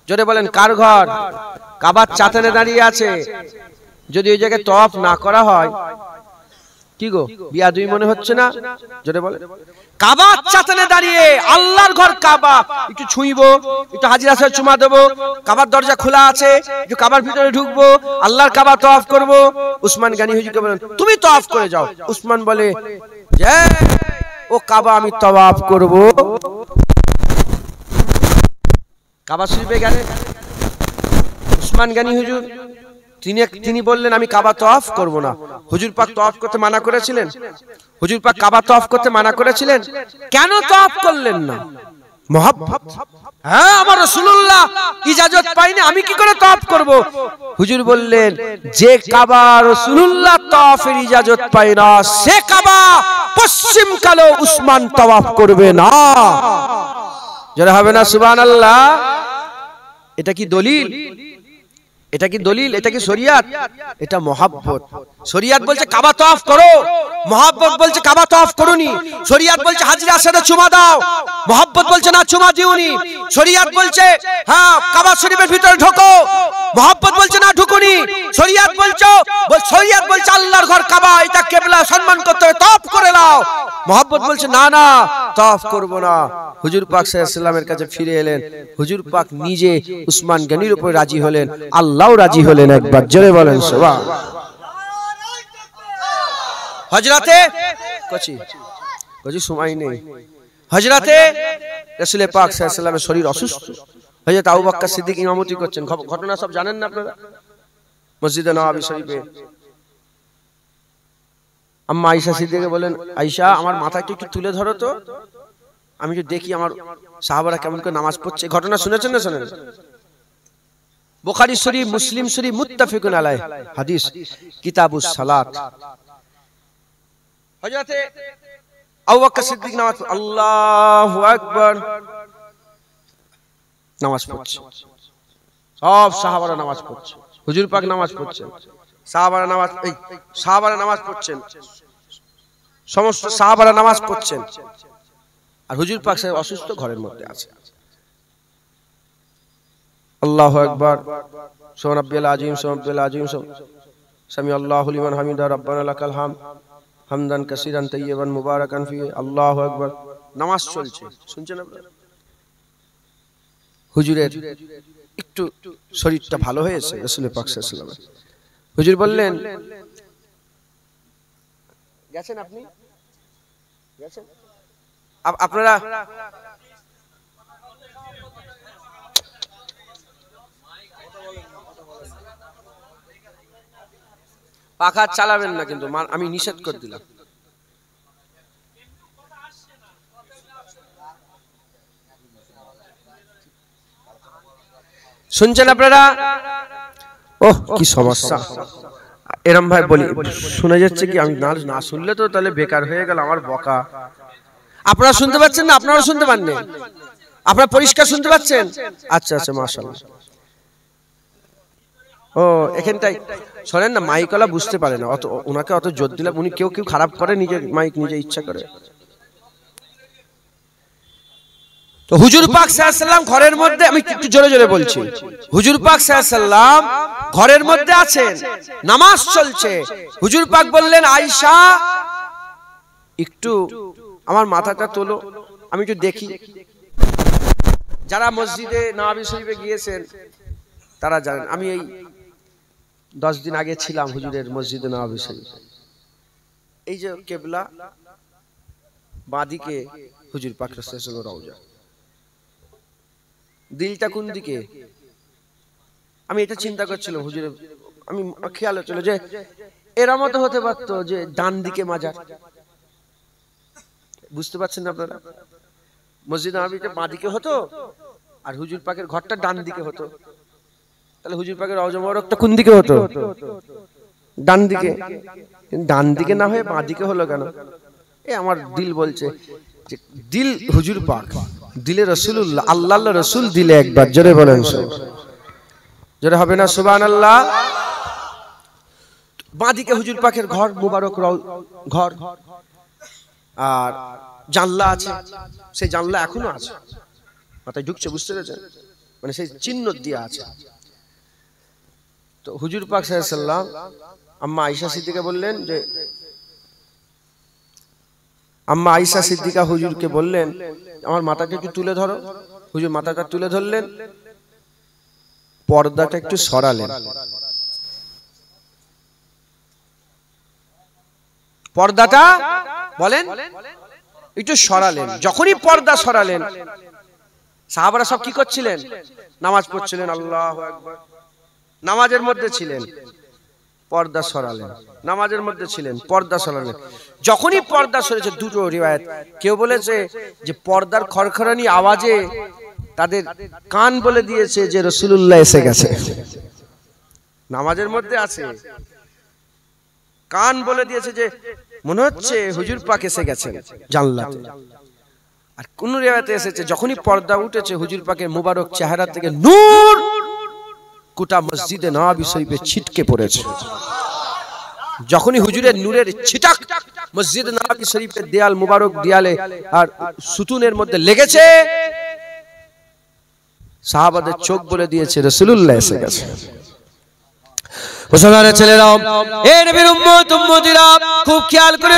জোরে বলেন কার ঘর? কাবার চাতানে দাঁড়িয়ে আছে। যদি ওই জায়গায় তওয়াফ না করা হয়, কি গো বিয়াদুই মনে হচ্ছে না? জোরে বলেন। কাবার চাতানে দাঁড়িয়ে, আল্লাহর ঘর কাবা, একটু ছুঁইবো, একটু হাজির আসর চুমা দেবো, কাবার দরজা খোলা আছে, একটু কাবার ভিতরে ঢুকবো, আল্লাহর কাবা তওয়াফ করব। উসমান গনি হুজুরকে বলেন তুমি তওয়াফ করে যাও। উসমান বলে যে ও কাবা আমি তওয়াফ করব। কাবা শরীফে গেলেন উসমান গনি হুজুর, তিনি বললেন আমি কাবা তওয়াফ করব না। হুজুর পাক তওয়াফ করতে মানা করেছিলেন? হুজুর পাক কাবা তওয়াফ করতে মানা করেছিলেন? কেন তওয়াফ করলেন না? মহব্বত। হ্যাঁ, আমার রাসূলুল্লাহ ইজাজত পাইনি, আমি কি করে তওয়াফ করব? হুজুর বললেন যে কাবা রাসূলুল্লাহ তওয়াফের ইজাজত পায় না, সে কাবা পশ্চিম কালো উসমান তওয়াফ করবে না। যারা হবে না সুবহানাল্লাহ। এটা কি দলিল? এটা কি দলিল? এটা কি শরিয়াত? এটা মহব্বত। শরিয়াত বলছে কাবা তওয়াফ করো, মহব্বত বলছে কাবা তওয়াফ করোনি। শরিয়াত বলছে হাজরে আসওয়াদে চুমা দাও, মহব্বত বলছে না চুমা দিওনি। শরিয়াত বলছে হ্যাঁ কাবা শরীফের ভিতরে ঢোকো, মহব্বত বলছে না ঢুকুনি। শরিয়াত বলছে আল্লাহর ঘর কাবা, এটা কিবলা, সম্মান করতে হবে, তওয়াফ করে নাও। মহব্বত বলছে না না তওয়াফ করব না। হুজুর পাক সাল্লাল্লাহু আলাইহি ওয়াসাল্লামের কাছে ফিরে এলেন। হুজুর পাক নিজে উসমান গনির উপর রাজি হলেন, আল্লাহও রাজি হলেন। একবার জোরে বলেন সুবহানাল্লাহ। হযরতে কচি সময় নেই। হযরতে রাসূল পাক সাল্লাল্লাহু আলাইহি ওয়াসাল্লামের শরীর অসুস্থ। হযরত আবু বকর সিদ্দিক ইমামতি করছেন। ঘটনা সব জানেন না আপনারা? মসজিদে নববী শরীফে আম্মা আয়েশা সিদ্দিকে বলেন, আয়েশা আমার মাথাটা একটু তুলে ধরো তো, আমি একটু দেখি আমার সাহাবারা কেমন করে নামাজ পড়ছে। ঘটনা শুনেছেন না শোনেন? বুখারী শরীফ, মুসলিম শরীফ, মুত্তাফিকুন আলাইহি হাদিস, কিতাবুস সালাত। হযরতে আবু বকর সিদ্দিক নামাজ, আল্লাহু আকবার, নামাজ পড়ছে। সব সাহাবারা নামাজ পড়ছে, হুজুর পাক নামাজ পড়ছেন, সাহাবারা নামাজ পড়ছেন, সমস্ত সাহাবারা নামাজ পড়ছেন, আর হুজুর পাক সাহেব অসুস্থ, ঘরের মধ্যে আছে। আল্লাহু আকবার, সুবহান রাব্বিয়াল আযীম, সুবহান রাব্বিয়াল আযীম, সামি আল্লাহু লিমান হামিদা, রাব্বানা লাকাল হামদ, হামদান কাসীরান তাইয়িবান মুবারাকান ফিহি। আল্লাহু আকবার। নামাজ চলছে, শুনছেন আপনারা? হুজুরের একটু শরীরটা ভালো হয়েছে, রাসূল পাক সাল্লাল্লাহু আলাইহি ওয়াসাল্লাম। হুজুর বললেন, গেছেন আপনি? গেছেন? আপনারা পাখা চালাবেন না, কিন্তু আমি নিষেধ করে দিলাম। শুনছেন আপনারা? ওহ, কি সমস্যা! এরম ভাই বলি, শোনা যাচ্ছে কি? আমি না শুনলে তো তাহলে বেকার হয়ে গেল আমার বকা। আপনারা শুনতে পাচ্ছেন না? আপনারা শুনতে পাননি? আপনারা পরিষ্কার শুনতে পাচ্ছেন? আচ্ছা আচ্ছা, মাশাআল্লাহ। ও, এখানটাই শোনেন না, মাইকওয়ালা বুঝতে পারে না, ওনাকে অত জোর দিলে উনি কেউ খারাপ করে, নিজের মাইক নিজে ইচ্ছা করে। তো হুজুর পাক সাল্লাল্লাহু আলাইহি ওয়াসাল্লাম ঘরের মধ্যে, আমি একটু জোরে জোরে বলছি, হুজুর পাক সাল্লাল্লাহু আলাইহি ওয়াসাল্লাম ঘরের মধ্যে আছেন, নামাজ চলছে। হুজুর পাক বললেন, আয়েশা একটু আমার মাথাটা তোলো, আমি একটু দেখি। যারা মসজিদে নববী শরীফে গিয়েছেন তারা জানেন, আমি এই 10 দিন আগে ছিলাম হুজুরের মসজিদে নববী শরীফে। এই যে কিবলা, বাঁদিকে হুজুর পাক সাল্লাল্লাহু আলাইহি ওয়াসাল্লাম রওজা, দিলটা কোন দিকে? আমি এটা চিন্তা করছিলাম হুজুরের, আমি খেয়াল হচ্ছিল যে এরা মতো হতে পারতো যে ডান দিকে মাজার। বুঝতে পারছেন না আপনারা? মসজিদ নববীতে বাঁদিকে হতো আর হুজুর পাকের ঘরটা ডান দিকে হতো, তাহলে হুজুর পাকের রওজা মোবারকটা কোন দিকে হতো? ডান দিকে। ডান দিকে না হয়ে বাঁদিকে হলো কেন? আমার দিল বলছে যে দিল হুজুর পাক, দিলে রাসূলুল্লাহ, আল্লাহর রাসূল দিলে একবার জোরে বলেন, জোরে হবে না সুবহানাল্লাহ? বাঁদিকে হুজুর পাকের ঘর মোবারক, ঘর, আর জানলা আছে, সেই জানলা এখনো আছে, মাথায় ঢুকছে, বুঝতে পেরেছেন? মানে সেই চিহ্ন দিয়ে আছে। তো হুজুর পাক সাল্লাল্লাহু আলাইহি ওয়াসাল্লাম আম্মা আয়েশা সিদ্দিকা বললেন যে, আম্মা আয়েশা সিদ্দিকা হুজুরকে বললেন, আমার মাথাটা একটু তুলে ধরো। হুজুর মাথাটা তুলে ধরলেন, পর্দাটা একটু সরালেন, পর্দাটা বলেন একটু সরালেন। যখনই পর্দা সরালেন, সাহাবারা সব কি করছিলেন? নামাজ পড়ছিলেন, আল্লাহু আকবার, নামাজের মধ্যে ছিলেন, পর্দা সরালেন, নামাজের মধ্যে ছিলেন, পর্দা সরালেন। যখনই পর্দা সরেছে, দুটো রিওয়ায়াত, কেউ বলেছে যে পর্দার খড়খড়ানি আওয়াজে তাদের কান বলে দিয়েছে যে রাসূলুল্লাহ এসে গেছে, নামাজের মধ্যে আছে, কান বলে দিয়েছে যে মনে হচ্ছে হুজুর পাক এসে গেছেন জানলাতে। আর কোন রিওয়ায়াতে এসেছে যখনই পর্দা উঠেছে, হুজুর পাকের মুবারক চেহারা থেকে নূর গোটা মসজিদে নববী শরীফে ছিটকে পড়েছে। যখনই হুজুরের নূরের ছিটাক মসজিদে নববী শরীফের দেয়াল মুবারক, দেয়ালে আর সুতুনের মধ্যে লেগেছে, সাহাবাদের চোখ বলে দিয়েছে রাসূলুল্লাহ এসে গেছে। মুসলমানের ছেলেরাও, এ নবীর উম্মত উম্মতিরা, খুব খেয়াল করে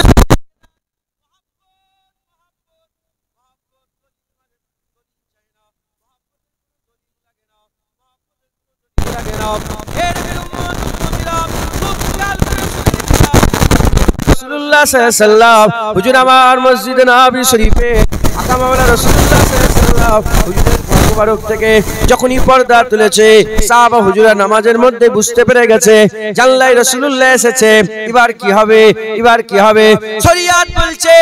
রাসূলুল্লাহ সাল্লাল্লাহু আলাইহি ওয়াসাল্লাম হুজুর আমার মসজিদে নববী শরীফে আকা মাওলানা রাসূলুল্লাহ সাল্লাল্লাহু আলাইহি ওয়াসাল্লাম হুজুরের মুবারক থেকে যখনই পর্দা তুলেছে সাহাবা হুজুরা নামাজের মধ্যে বুঝতে পেরে গেছে জানলাই রাসূলুল্লাহ এসেছে। এবার কি হবে, এবার কি হবে? শরীয়ত বলছে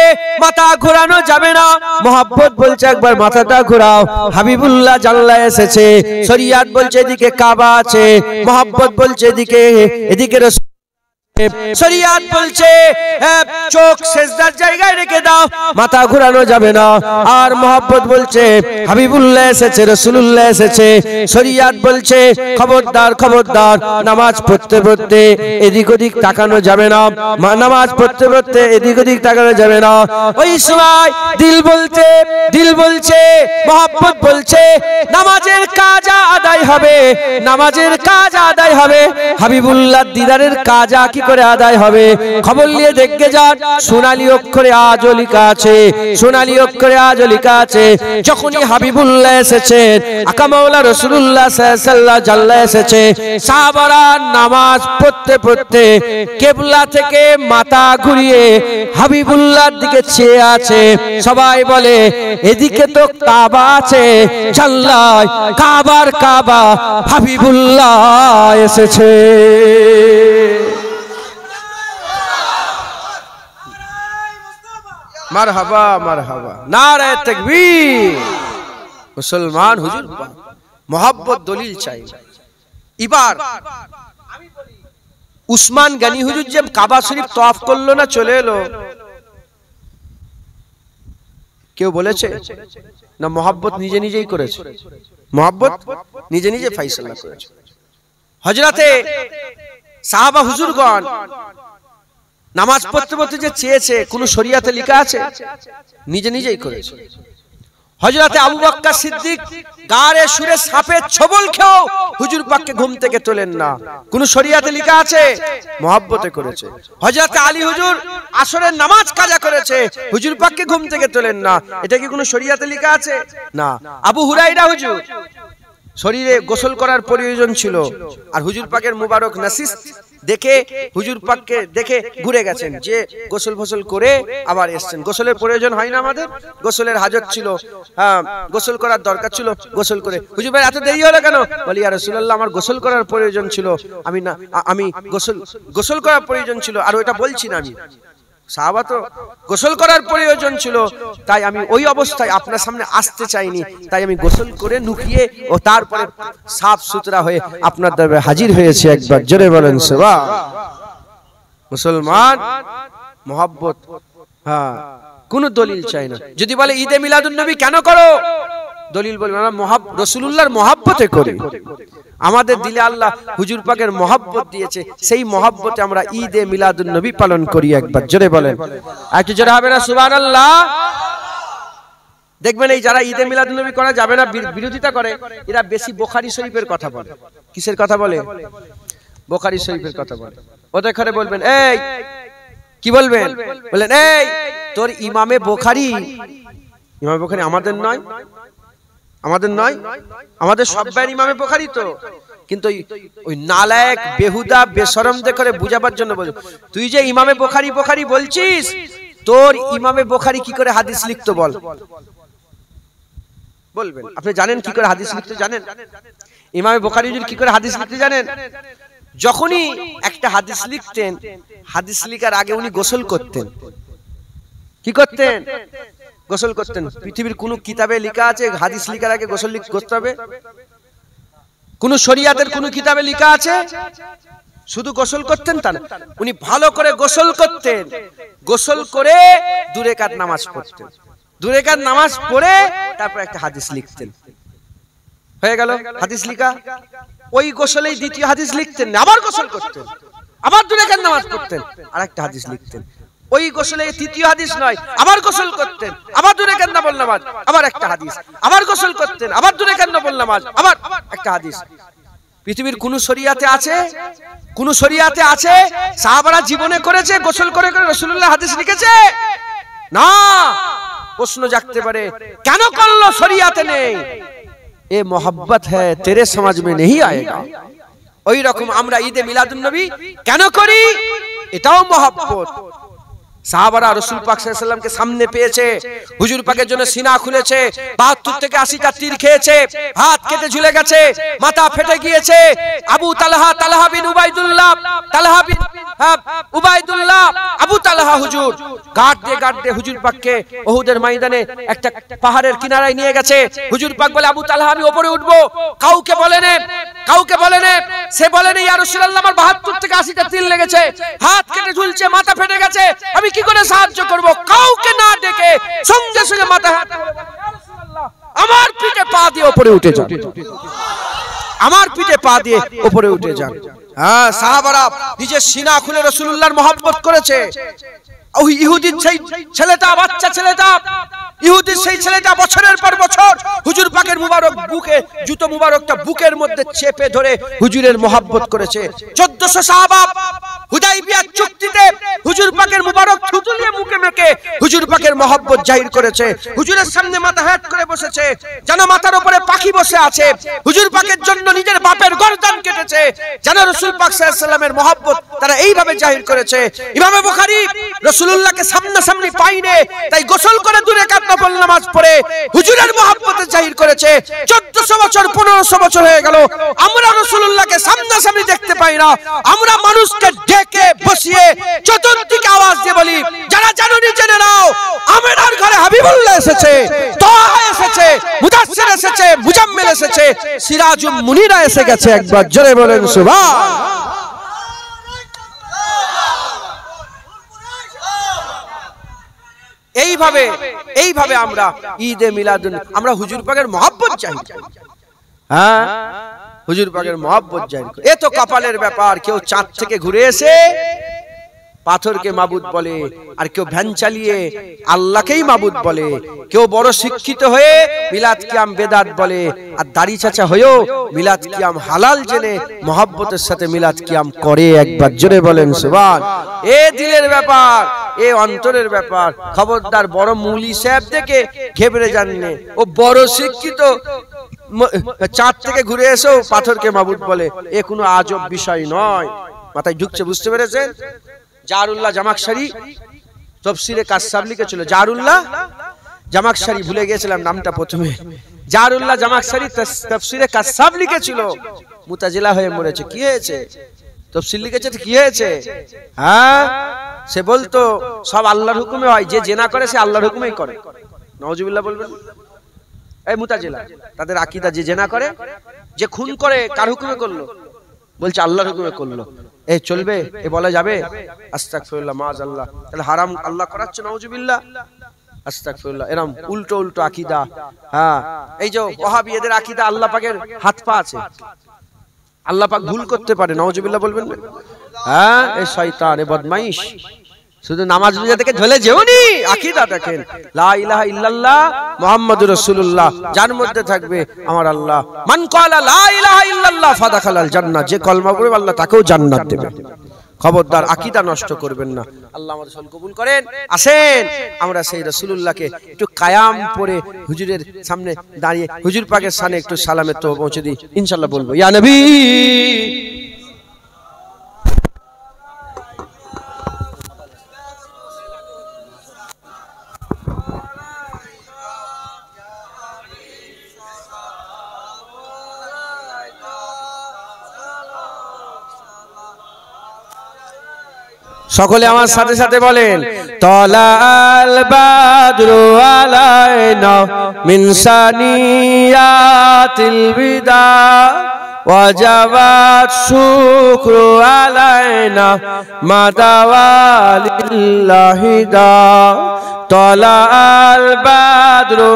মাথা ঘোরানো যাবে না, মহব্বত বলছে একবার মাথাটা ঘোরাও। হাবিবুল্লাহ জানলাই এসেছে, শরীয়ত বলছে এদিকে কাবা আছে, মহব্বত বলছে এদিকে শরীয়ত বলছে চোখ সিজদার জায়গায় রেখে দাও, মাথা ঘোরানো যাবে না। আর মহব্বত বলছে হাবিবুল্লাহ এসেছে, রাসূলুল্লাহ এসেছে, শরীয়ত বলছে খবরদার খবরদার, নামাজ পড়তে পড়তে এদিক ওদিক তাকানো যাবে না, নামাজ পড়তে পড়তে এদিক ওদিক তাকানো যাবে না। ওই সময় দিল বলছে মহব্বত বলছে নামাজের কাজ আদায় হবে, নামাজের কাজ আদায় হবে। হাবিবুল্লাহ দিদারের কাজ কি করে আদায় হবে? খবর নিয়ে দেখতে যান, সোনালী অক্ষরে আজও লেখা আছে, সোনালী অক্ষরে আজও লেখা আছে যখনই হাবিবুল্লাহ এসেছেন, আকা মাওলা রাসূলুল্লাহ সাল্লাল্লাহু আলাইহি ওয়াসাল্লাম জানলা এসেছে, সাহাবারা নামাজ পড়তে পড়তে কিবলা থেকে মাথা ঘুরিয়ে হাবিবুল্লাহর দিকে চেয়ে আছে। সবাই বলে এদিকে তো কাবা আছে, জানলায় কাবার কাবা হাবিবুল্লাহ এসেছে। মারহাবা মারহাবা, নারে তাকবীর। মুসলমান হুজুর মোহাব্বত দলিল চাই। এবার উসমান গনি হুজুর যে কাবা শরীফ তওয়াফ করলো না, চলে এলো, কেউ বলেছে না মোহাব্বত নিজে নিজেই করেছে? মোহাব্বত নিজে নিজে ফয়সালা করেছে। হযরতে সাহাবা হুজুরগণ নামাজ পড়তে পড়তে যে চেয়েছে, কোন শরীয়তে লেখা আছে? নিজে নিজেই করেছে। হযরতে আবু বকর সিদ্দিক গারে সুরে সাপের ছবল খেও হুজুর পাককে ঘুম থেকে তোলেন না, কোন শরীয়তে লেখা আছে? মহব্বতে করেছে। হযরতে আলী হুজুর আসরের নামাজ কাজা করেছে, হুজুর পাককে ঘুম থেকে তোলেন না, এটা কি কোন শরীয়তে লেখা আছে? না। আবু হুরায়রা হুজুর শরীরে গোসল করার প্রয়োজন ছিল, আর হুজুর পাকের মুবারক নাসিস দেখে হুজুর পাককে দেখে ঘুরে গেছেন, যে গোসল ফসল করে আবার এসেছেন। গোসলের প্রয়োজন হয় না আমাদের? গোসলের হাজত ছিল, হ্যাঁ গোসল করার দরকার ছিল, গোসল করে হুজুর ভাই এত দেরি হলো কেন? বলি ইয়া রাসূলুল্লাহ আমার গোসল করার প্রয়োজন ছিল, আমি গোসল করার প্রয়োজন ছিল, আর ওটা বলছি না আমি, সাহাবা তো গোসল করার প্রয়োজন ছিল, তাই আমি ওই অবস্থায় আপনার সামনে আসতে চাইনি, তাই আমি গোসল করে নুকিয়ে ও তারপরে সাফ সুতরা হয়ে আপনার দরবারে হাজির হয়েছে। একবার জোরে বলেন সুবহান। মুসলমান মোহাব্বত, হ্যাঁ কোন দলিল চাই না। যদি বলে ঈদে মিলাদুন নবী কেন করো, দলিল বলবে আমরা রাসূলুল্লাহর মহব্বতে করি, আমাদের দিলে আল্লাহ হুজুর পাকের মহব্বত দিয়েছে, সেই মহব্বতে আমরা ঈদে মিলাদুন নবী পালন করি। একবার জোরে বলেন, একটু জোরে হবে না সুবহানাল্লাহ? দেখবেন এই যারা ঈদে মিলাদুন নবী করা যাবে না বিরোধিতা করে, এরা বেশি বুখারী শরীফের কথা বলে। কিসের কথা বলে? বুখারী শরীফের কথা বলে। ওদের ঘরে বলবেন এই কি বলবেন? বলেন এই তোর ইমামে বুখারী, ইমামে বুখারী আমাদের নয়, আমাদের নয়, আমাদের সবাই ইমামে বুখারী তো, কিন্তু ওই নালায়েক বেহুদা বেশরমদের করে বুঝাবার জন্য বল, তুই যে ইমামে বুখারী বুখারী বলছিস, তোর ইমামে বুখারী কি করে হাদিস লিখতো বল? বলবেন আপনি জানেন কি করে হাদিস লিখতে জানেন? ইমামে বুখারী কি করে হাদিস লিখতে জানেন? যখনই একটা হাদিস লিখতেন, হাদিস লিখার আগে উনি গোসল করতেন। কি করতেন? গোসল করতেন। পৃথিবীর কোন কিতাবে লেখা আছে হাদিস লিখার আগে গোসল করতে হবে? কোন শরীয়তের কোন কিতাবে লেখা আছে? শুধু গোসল করতেন তা না, উনি ভালো করে গোসল করতেন, গোসল করে 2 রাকাত নামাজ পড়তেন, 2 রাকাত নামাজ পড়ে তারপর একটা হাদিস লিখতেন। হয়ে গেল হাদিস লেখা। ওই গোসলেই দ্বিতীয় হাদিস লিখতেন, আবার গোসল করতেন, আবার 2 রাকাত নামাজ পড়তেন, আরেকটা হাদিস লিখতেন। ওই গোসলে তৃতীয় হাদিস নয়, আবার গোসল করতেন, আবার 2 রাকাত নফল নামাজ, আবার একটা হাদিস, আবার গোসল করতেন, আবার 2 রাকাত নফল নামাজ, আবার একটা হাদিস। পৃথিবীর কোন শরীয়তে আছে? কোন শরীয়তে আছে সাহাবারা জীবনে করেছে গোসল করে করে রাসূলুল্লাহ হাদিস লিখেছে? না। প্রশ্ন জাগতে পারে কেন করলো? শরীয়তে নেই। এ मोहब्बत है तेरे समझ में नहीं आएगा। ওই রকম আমরা ঈদে মিলাদুন নবী কেন করি? এটাও मोहब्बत। সাহাবারা রাসূল পাক সাল্লাল্লাহু আলাইহি ওয়াসাল্লামকে সামনে পেয়েছে, হুজুর পাকের জন্য সিনা খুলেছে, 72 থেকে 80টা তীর খেয়েছে, হাত কেটে ঝুলে গেছে, মাথা ফেটে গিয়েছে। আবু তালহা বিন উবাইদুল্লাহ, তালহা বিন উবাইদুল্লাহ, আবু তালহা হুজুর গার্ড দিয়ে হুজুর পাককে উহুদের ময়দানে একটা পাহাড়ের কিনারায় নিয়ে গেছে। হুজুর পাক বলে, আবু তালহা আমি উপরে উঠবো, কাউকে বলে নে। সে বলে নে, ইয়া রাসূলুল্লাহ আমার 72 থেকে 80টা তীর লেগেছে, হাত কেটে ঝুলছে, মাথা ফেটে গেছে, আমি কি করে সাহায্য করব? কাউকে না ডেকে সঙ্গে সঙ্গে মাথা হাত, ইয়া রাসূলুল্লাহ আমার পিঠে পা দিয়ে উপরে উঠে যান, আমার পিঠে পা দিয়ে উপরে উঠে যান। হ্যাঁ, সাহাবারা নিজের সিনা খুলে রাসূলুল্লাহর মহব্বত করেছে। ওই ইহুদির সেই ছেলেটা, বাচ্চা ছেলেটা, ইহুদির সেই ছেলেটা বছরের পর বছর হুজুর পাকের মুবারক বুকে, জুতো মুবারকটা বুকের মধ্যে চেপে ধরে হুজুরের মহব্বত করেছে। 1400 সাহাবা হুদাইবিয়ার চুক্তিতে হুজুর পাকের মুবারক থুতুলিয়ে মুখে মেখে হুজুর পাকের মহব্বত জাহির করেছে। হুজুরের সামনে মাথা হেট করে বসেছে, যেন মাথার উপরে পাখি বসে আছে। হুজুর পাকের জন্য নিজের বাপের গর্দান কেটেছে, যেন রাসূল পাক সাল্লাল্লাহু আলাইহি ওয়াসাল্লামের মহব্বত তারা এইভাবে জাহির করেছে। ইমামে বুখারী রাসূলুল্লাহকে সামনাসামনি পাইনে, তাই গোসল করে দূরে নফল নামাজ পড়ে হুজুরের মহব্বত জাহির করেছে। 1400 বছর 1500 বছর হয়ে গেল, আমরা রাসূলুল্লাহকে সামনাসামনি দেখতে পাই না। আমরা মানুষকে ডেকে বসিয়ে চতুর্দিকে আওয়াজ দিয়ে বলি, যারা জানুনি জেনে নাও, আমেনার ঘরে হাবিবুল্লাহ এসেছে, তাহা এসেছে, মুদাসসির এসেছে, মুজাম্মিল এসেছে, সিরাজুম মুনিরা এসে গেছে। একবার জোরে বলেন সুবহান। এইভাবে আমরা ঈদে মিলাদুন, আমরা হুজুর পাকের মহব্বত চাই। হ্যাঁ, হুজুর পাকের মহব্বত চাই। এ তো কপালের ব্যাপার। কেউ চাঁদ থেকে ঘুরে এসে পাথরকে মাবুদ বলে, আর কেউ ভ্যান চালিয়ে আল্লাহকেই মাবুদ বলে। কেউ বড় শিক্ষিত হয়ে মিলাদ কিয়াম বেদাত বলে, আর দাড়ি চাচা হয়েও মিলাদ কিয়াম হালাল জেনে মহব্বতের সাথে মিলাদ কিয়াম করে। একবার জোরে বলেন সুবহান। এ দিলের ব্যাপার, এ অন্তরের ব্যাপার। খবরদার বড় মুলি সাহেব দেখে ঘেবড়ে যাননি। ও বড় শিক্ষিত, চাঁদ থেকে ঘুরে এসেও পাথরকে মাবুদ বলে, এ কোনো আজব বিষয় নয়। মাথায় ঢুকছে, বুঝতে পেরেছেন? জারুল্লাহ জামাকশরী তাফসীরে কাশসাব লিখেছিল। জারুল্লাহ জামাকশরী, ভুলে গিয়েছিলাম নামটা প্রথমে। জারুল্লাহ জামাকশরী তাফসীরে কাশসাব লিখেছিল, মুতাজিলা হয়ে মরেছে। কি হয়েছে? তাফসীর লিখেছে, কি হয়েছে? হ্যাঁ, সে বলতো সব আল্লাহর হুকুমে হয়, যে জেনা করে সে আল্লাহর হুকুমেই করে। নাউজুবিল্লাহ বলবেন। এই মুতাজিলা তাদের আকীদা, যে জেনা করে, যে খুন করে, কার হুকুমে করলো? বলছে আল্লাহর হুকুমে করলো। এ চলবে? এ বলা যাবে? আস্তাগফিরুল্লাহ, মাআযাল্লাহ। তাহলে হারাম আল্লাহ করাচ্ছে, নাউজুবিল্লাহ, আস্তাগফিরুল্লাহ। এরকম উল্টো আকীদা। হ্যাঁ, এই যে ওয়াহাবি, এদের আকীদা আল্লাহ পাকের হাত পা আছে, আল্লাহ পাক ভুল করতে পারে। নাউজুবিল্লাহ বলবেন না? হ্যাঁ, এই শয়তান, এ বদমাইশ। শুধু নামাজ রোজা থেকে ঝলে যেওনি, আকীদা দেখেন, লা ইলাহা ইল্লাল্লাহ মুহাম্মাদুর রাসূলুল্লাহ, যার মধ্যে থাকবে আমার আল্লাহ। মান ক্বালা লা ইলাহা ইল্লাল্লাহ ফাদাখালাল জান্নাহ, যে কলমা পড়বে আল্লাহ তাকেও জান্নাত দেবে। খবরদার আকীদা নষ্ট করবেন না। আল্লাহ আমাদের সকল কবুল করেন। আসেন আমরা সেই রাসূলুল্লাহকে একটু কায়াম পড়ে হুজুরের সামনে দাঁড়িয়ে হুজুর পাকের সামনে একটু সালামের তো পৌঁছে দিই। ইনশাআল্লাহ বলবো, ইয়া নবী সকলে আমার সাথে সাথে বলেন, তলাল বাদরু আলাইনা মিন সানিয়াতিল বিদা ওয়াজাবাত শুকরু আলাইনা মাদাওয়ালিল্লাহি দা। তলাল বাদরু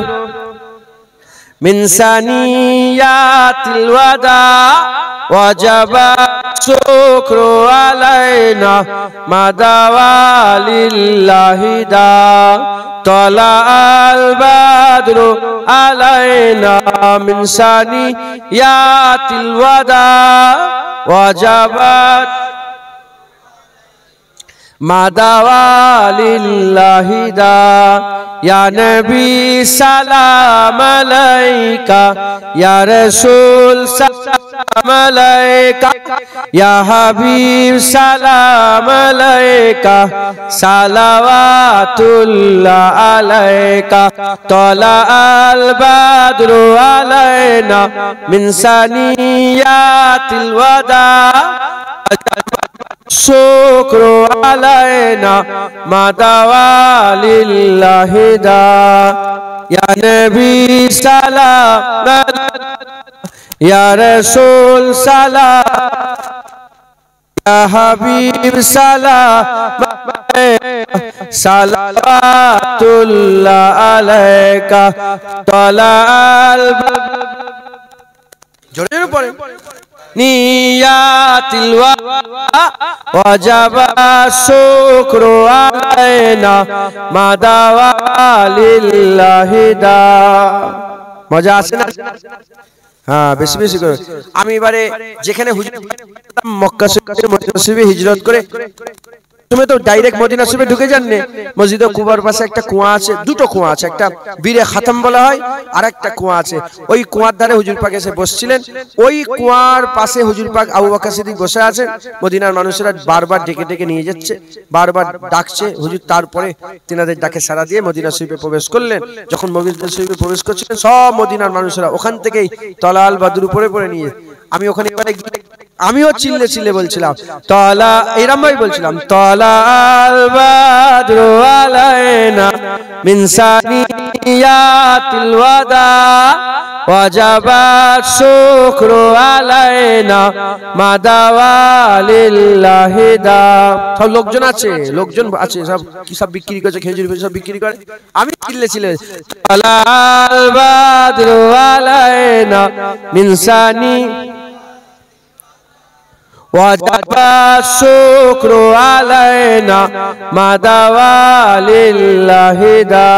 মিন সানিয়াতিল ওয়াদা ওয়াজাবাত শুকরু আলাইনা মাদাওয়ালিল্লাহি দা। তলাল বাদরু আলাইনা মিন সানিয়াতিল ওয়াদা ওয়াজাবাত মাদাওয়ালিল্লাহি দা। ইয়া নবী সালাম আলাইকা, ইয়া রাসূল আলাইকা ইয়া হাবিব সালাম আলাইকা সালাওয়াতুল্লাহ আলাইকা তালা আল বাদরু আলাইনা মিন সানিয়াতিল ওয়াদা শুকরু আলাইনা মাদাওয়ালিল্লাহি দা ইয়া নবী সালাম ইয়া রাসূল সালাম ইয়া হাবিব সালাম সালাওয়াতুল্লাহ আলাইকা তালাল জোরে জোরে পড়ে নিয়াতিল ওয়াজাবা শুকরু আলাইনা মাদাওয়ালিল্লাহি দা মজা আছে না হ্যাঁ বেশি বেশি করে আমি এবারে যেখানে হুজুর মক্কা শরীফের মদিনা শরীফে হিজরত করে তুমি তো ডাইরেক্ট মদিনা শরীফে ঢুকে যাননি মসজিদে কুবার পাশে একটা কুয়া আছে দুটো কুয়া আছে একটা বীরে খাতম বলা হয় আর একটা কুয়া আছে ওই কুয়ার ধারে হুজুর পাক এসে বসছিলেন ওই কুয়ার পাশে হুজুর পাক আবু বকর সিদ্দিক বসে আছেন মদিনার মানুষেরা বারবার ডেকে ডেকে নিয়ে যাচ্ছে বারবার ডাকছে হুজুর তারপরে তিনাদের ডাকে সাড়া দিয়ে মদিনা শরীফে প্রবেশ করলেন যখন মদিনা শরীফে প্রবেশ করছিলেন সব মদিনার মানুষেরা ওখান থেকেই তলাল বাদুর উপরে পড়ে নিয়ে আমি ওখানে এবারে আমিও চিল্লে চিল্লে বলছিলাম তলা এরকম ভাই বলছিলাম তলাল বাদরু আলাইনা মিন সানিয়াতিল ওয়াদা ওয়াজাবা শুকরু আলাইনা মাদাওয়ালিল্লাহি দা সব লোকজন আছে সব কি সব বিক্রি করছে খেজুর সব বিক্রি করে আমি চিল্লে চিল্লে তলাল বাদরু আলাইনা মিন সানি ওয়াজাবা শুকরু আলাইনা মাদাওয়ালিল্লাহি দা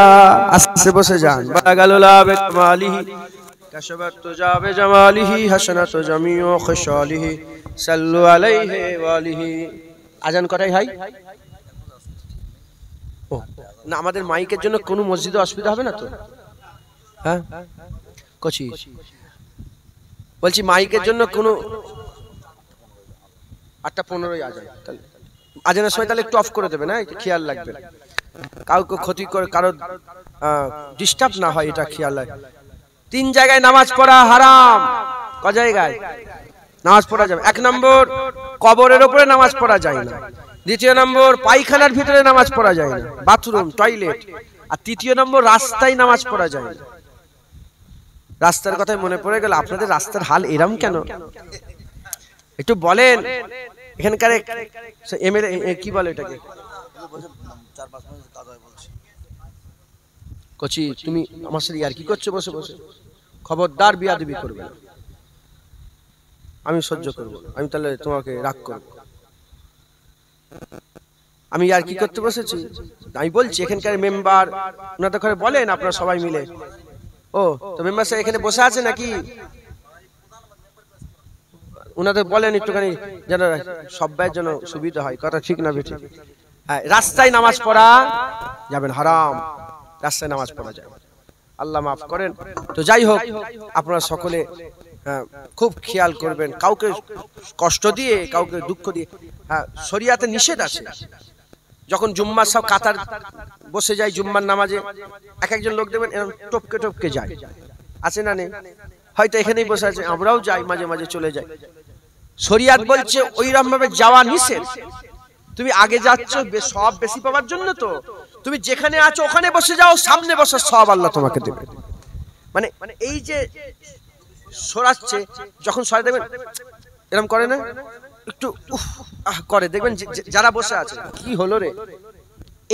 আস্তে বসে যান বাগালুলা বিকামালিহি কাশাবাত তুজাবে জামালিহি হাসানাতু জামিউ খুশালিহি সাল্লু আলাইহি ওয়া আলিহি আজান কটাই ভাই ও না আমাদের মাইকের জন্য কোনো মসজিদে অসুবিধা হবে না তো হ্যাঁ কচি বলছি মাইকের জন্য কোনো 8:15 আজান তাহলে আজানের সময় তাহলে একটু অফ করে দেবেন হ্যাঁ খেয়াল রাখবেন কাউকে ক্ষতি করে কারো ডিস্টার্ব না হয় এটা খেয়াল রাখবেন 3 জায়গায় নামাজ পড়া হারাম ক জায়গায় নামাজ পড়া যাবে 1 নম্বর কবরের উপরে নামাজ পড়া যায় না দ্বিতীয় নম্বর পায়খানার ভিতরে নামাজ পড়া যায় না বাথরুম টয়লেট আর তৃতীয় নম্বর রাস্তায় নামাজ পড়া যায় না রাস্তার কথাই মনে পড়ে গেল আপনাদের রাস্তার হাল এরকম কেন একটু বলেন এখানকার এমএলএ কি বলে এটাকে 4-5 মাস কাজ হয় বলছি কচি তুমি আমার সাথে আর কি করছো বসে বসে খবরদার বিয়াদবি করবে না আমি সহ্য করব আমি তাহলে তোমাকে রাগ করব আমি আর কি করতে বসেছি আমি বলছি এখানকার মেম্বার ওনাদের ঘরে বলেন আপনারা সবাই মিলে ও তো মেম্বার সাহেব এখানে বসে আছে নাকি ওনাদের বলেন একটুখানি যেন সবাইয়ের জন্য সুবিধা হয় কথা ঠিক না বেঠিক হ্যাঁ রাস্তায় নামাজ পড়া যাবেন হারাম রাস্তায় নামাজ পড়া যাবে আল্লাহ মাফ করেন তো যাই হোক আপনারা সকলে খুব খেয়াল করবেন কাউকে কষ্ট দিয়ে কাউকে দুঃখ দিয়ে হ্যাঁ শরিয়াতে নিষেধ আছে যখন জুম্মার সব কাতার বসে যায় জুম্মার নামাজে এক একজন লোক দেখবেন এরকম টপকে টপকে যায় আছে না নেই হয়তো এখানেই বসে আছে আমরাও যাই মাঝে মাঝে চলে যাই শরিয়াত বলছে ওইরকম ভাবে যাওয়া নিষেধ তুমি আগে যাচ্ছ সব বেশি পাওয়ার জন্য তো তুমি যেখানে আছো ওখানে বসে যাও সামনে বসে সব আল্লাহ তোমাকে দেবে মানে এই যে সরাচ্ছে যখন সরে দেবেন এরকম করে না একটু করে দেখবেন যারা বসে আছে কি হলো রে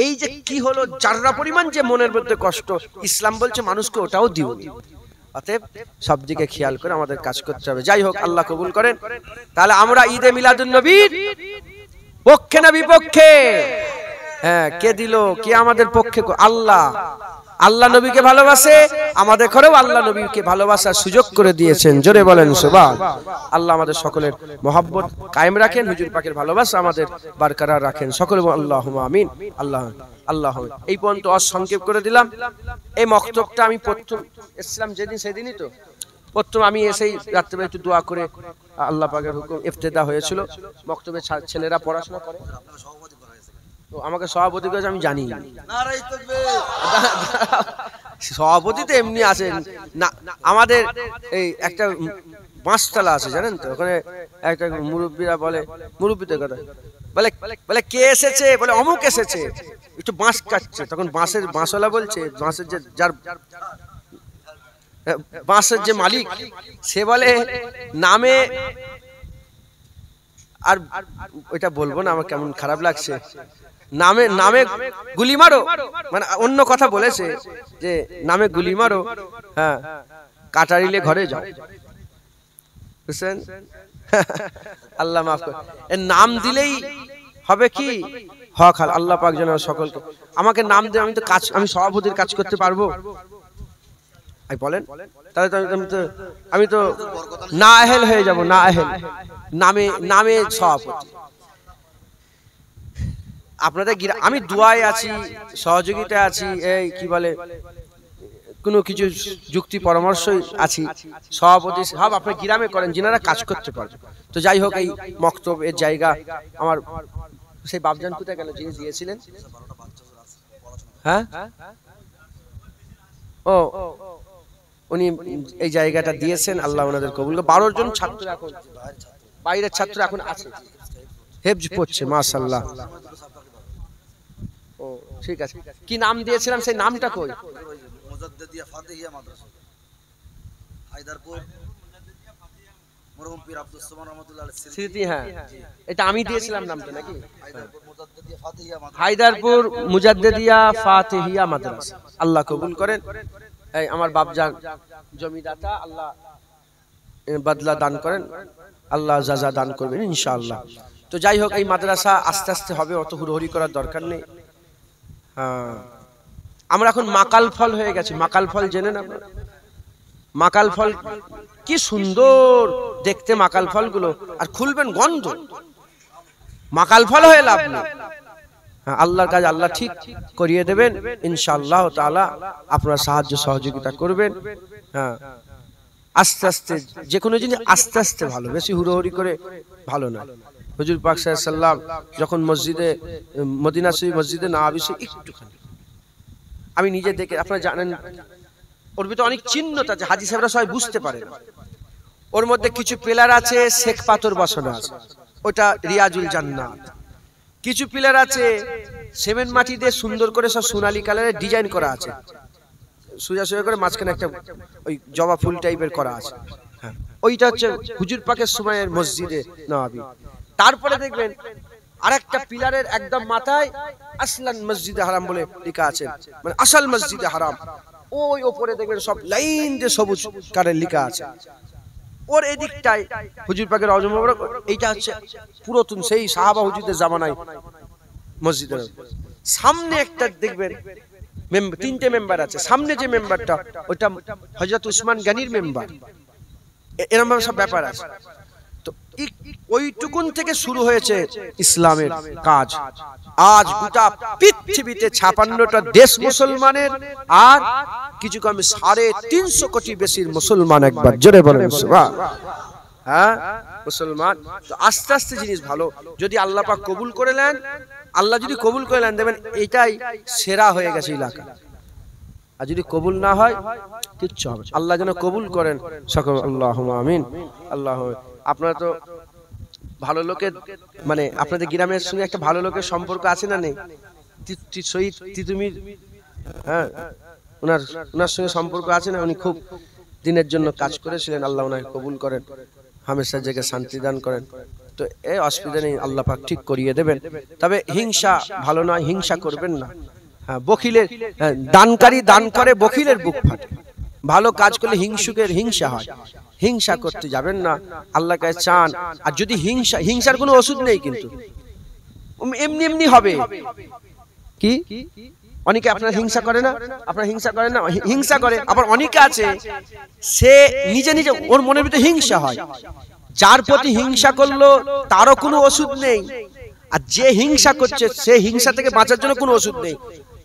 এই যে কি হলো যারা পরিমাণ যে মনের মধ্যে কষ্ট ইসলাম বলছে মানুষকে ওটাও দিও অতএব সব দিকে খেয়াল করে আমাদের কাজ করতে হবে যাই হোক আল্লাহ কবুল করেন তাহলে আমরা ঈদে মিলাদুন নবীর পক্ষে না বিপক্ষে হ্যাঁ কে দিল কে আমাদের পক্ষে আল্লাহ আল্লাহ নবীকে ভালোবাসে আমাদের ঘরেও আল্লাহ নবীকে ভালোবাসার সুযোগ করে দিয়েছেন জোরে বলেন সুবহান আল্লাহ আমাদের সকলের মহব্বত কায়েম রাখেন হুজুর পাকের ভালোবাসা আমাদের বরকরার রাখেন সকলে আল্লাহুম্মা আমিন আল্লাহ এই পর্যন্ত সংক্ষেপ করে দিলাম এই মক্তবটা আমি প্রথম ইসলাম যেদিন সেদিনই তো প্রথম আমি এসেই রাত্রে একটু দোয়া করে আল্লাহ পাকের হুকুম ইফতেদা হয়েছিল। মক্তবে ছেলেরা পড়াশোনা করে, তো আমাকে সভাপতি করেছে আমি জানি। সভাপতি তো এমনি আছেন না, আমাদের এই একটা বাঁশতলা আছে জানেন তো, ওখানে একটা মুরব্বীরা বলে, মুরব্বীদের কথা বলে, বলে কে এসেছে, বলে অমুক এসেছে, একটু বাঁশ কাটছে, তখন বাঁশওয়ালা বলছে, বাঁশের যে যার বাঁশের যে মালিক সে বলে নামে, আর ওইটা বলবো না, আমার কেমন খারাপ লাগছে, নামে নামে গুলি মারো, মানে অন্য কথা বলেছে যে নামে গুলি মারো, হ্যাঁ কাটারিলে ঘরে যাও, বুঝছেন? আল্লাহ মাফ করে, এর নাম দিলেই হবে কি হক হাল। আল্লাহ পাক যেন সকলকে, আমাকে নাম দিয়ে আমি তো কাজ, আমি সভাপতির কাজ করতে পারবো বলেন? তাহলে তো আমি তো না আহেল হয়ে যাব, না আহেল, নামে নামে সভাপতি। আপনাদের আমি দুয়ায় আছি, সহযোগিতায় আছি, এই কি বলে কোনো কিছু যুক্তি পরামর্শই আছি, সভাপতি সব আপনার গ্রামে করেন যিনারা কাজ করতে পারবেন। তো যাই হোক, এই মক্তব এর জায়গা আমার সেই বাপজান কোথায় গেল যিনি দিয়েছিলেন? হ্যাঁ, ও উনি এই জায়গাটা দিয়েছেন, আল্লাহ ওনাদের কবুল। 12 জন ছাত্র এখন, বাইরের ছাত্র এখন আছে, হেফজ পড়ছে, মাশাআল্লাহ। ও ঠিক আছে, কি নাম দিয়েছিলাম সেই নামটা কই? মুজাদ্দিদিয়া ফাতিহিয়া মাদ্রাসা, হায়দারপুর, মরহুম পীর আব্দুস সুবহান রাহমাতুল্লাহ আলাইহি স্মৃতি। হ্যাঁ, এটা আমি দিয়েছিলাম নামটা নাকি? হায়দারপুর মুজাদ্দিদিয়া ফাতিহিয়া মাদ্রাসা, আল্লাহ কবুল করেন। এই আমার বাপজান জমিদাতা, আল্লাহ বদলা দান করেন, আল্লাহ জাযা দান করবেন ইনশাআল্লাহ। তো যাই হোক, এই মাদ্রাসা আস্তে আস্তে হবে, অত হুড়োহুড়ি করার দরকার নেই। হ্যাঁ, আমরা এখন মাকাল ফল হয়ে গেছি। মাকাল ফল জেনেন আপনারা? মাকাল ফল কি সুন্দর দেখতে, মাকাল ফলগুলো, আর খুলবেন গন্ধ, মাকাল ফল হয়ে লাভ নেই। আল্লাহর কাজ আল্লাহ ঠিক করিয়ে দেবেন ইনশাআল্লাহ তাআলা, আপনারা সাহায্য সহযোগিতা করবেন। হ্যাঁ, আস্তে আস্তে যে কোনো জিনিস আস্তে আস্তে ভালো, বেশি হুড়োহুড়ি করে ভালো না। হুজুর পাক সাল্লাল্লাহু আলাইহি সাল্লাম যখন মসজিদে মদিনা শরীফ মসজিদে নববী একটুখানি আমি নিজে দেখে, আপনারা জানেন ওর ভিতরে অনেক চিহ্নতা আছে, হাজি সাহেবরা সবাই বুঝতে পারে না। ওর মধ্যে কিছু পিলার আছে শেখ পাথর বসানো আছে, ওটা রিয়াজুল জান্নাত। কিছু পিলার আছে সিমেন্ট মাটি দিয়ে সুন্দর করে সব সোনালী কালারের ডিজাইন করা আছে, সোজা সোজা করে মাঝখানে একটা ওই জবা ফুল টাইপের করা আছে। হ্যাঁ, ওইটা হচ্ছে হুজুর পাকের সময়ের মসজিদে নববী। তারপরে দেখবেন আরেকটা পিলারের একদম মাথায় আসলান মসজিদে হারাম বলে লেখা আছে, মানে আসল মসজিদে হারাম। ওই উপরে দেখবেন সব লাইন দিয়ে সবুজ কালারের লেখা আছে। ওর এদিকটায় হুজুর পাকের রওজা মোবারক, এইটা হচ্ছে পুরাতন সেই সাহাবা হুজুরদের জামানায় মসজিদের। সামনে একটা দেখবেন তিনটে মেম্বার আছে, সামনে যে মেম্বারটা ওইটা হযরত উসমান গনির মেম্বার, এরকম সব ব্যাপার আছে। তো ওইটুকুন থেকে শুরু হয়েছে ইসলামের কাজ। আজ গোটা পৃথিবীতে 56টা দেশ মুসলমানের, আর কিছু কম 350 কোটি বেশির মুসলমান। একবার জোরে বলেন সুবহানাল্লাহ। হ্যাঁ, মুসলমান। তো আস্তে আস্তে জিনিস ভালো, যদি আল্লাহ পাক কবুল করে নেন, আল্লাহ যদি কবুল করে নেন, দেবেন এটাই সেরা হয়ে গেছে এলাকা। আর যদি কবুল না হয় কিচ্ছু হবে। আল্লাহ যেন কবুল করেন সকল, আল্লাহুম্মা আমিন। আল্লাহ, আপনারা তো ভালো লোকের, মানে আপনাদের গ্রামের সঙ্গে একটা ভালো লোকের সম্পর্ক আছে না নেই? শহীদ তিতুমির, হ্যাঁ, ওনার সঙ্গে সম্পর্ক আছে না? উনি খুব দিনের জন্য কাজ করেছিলেন, আল্লাহ ওনাকে কবুল করেন, হামেশা জায়গায় শান্তি দান করেন। তো এই অসুবিধা নেই, আল্লাহ পাক ঠিক করিয়ে দেবেন। তবে হিংসা ভালো নয়, হিংসা করবেন না। হ্যাঁ, বখিলের দানকারী দান করে, বখিলের বুক ফাটে। ভালো কাজ করলে হিংসুকের হিংসা হয়, হিংসা করতে যাবেন না, আল্লাহ কাছে চান। আর যদি হিংসার কোনো ওষুধ নেই, কিন্তু এমনি এমনি হবে। কি অনেকে আপনারা হিংসা করে না, আপনারা হিংসা করেন না, হিংসা করে। আবার অনেকে আছে সে নিজে নিজে ওর মনের ভিতরে হিংসা হয়, যার প্রতি হিংসা করলো তারও কোনো ওষুধ নেই, আর যে হিংসা করছে সে হিংসা থেকে বাঁচার জন্য কোনো ওষুধ নেই।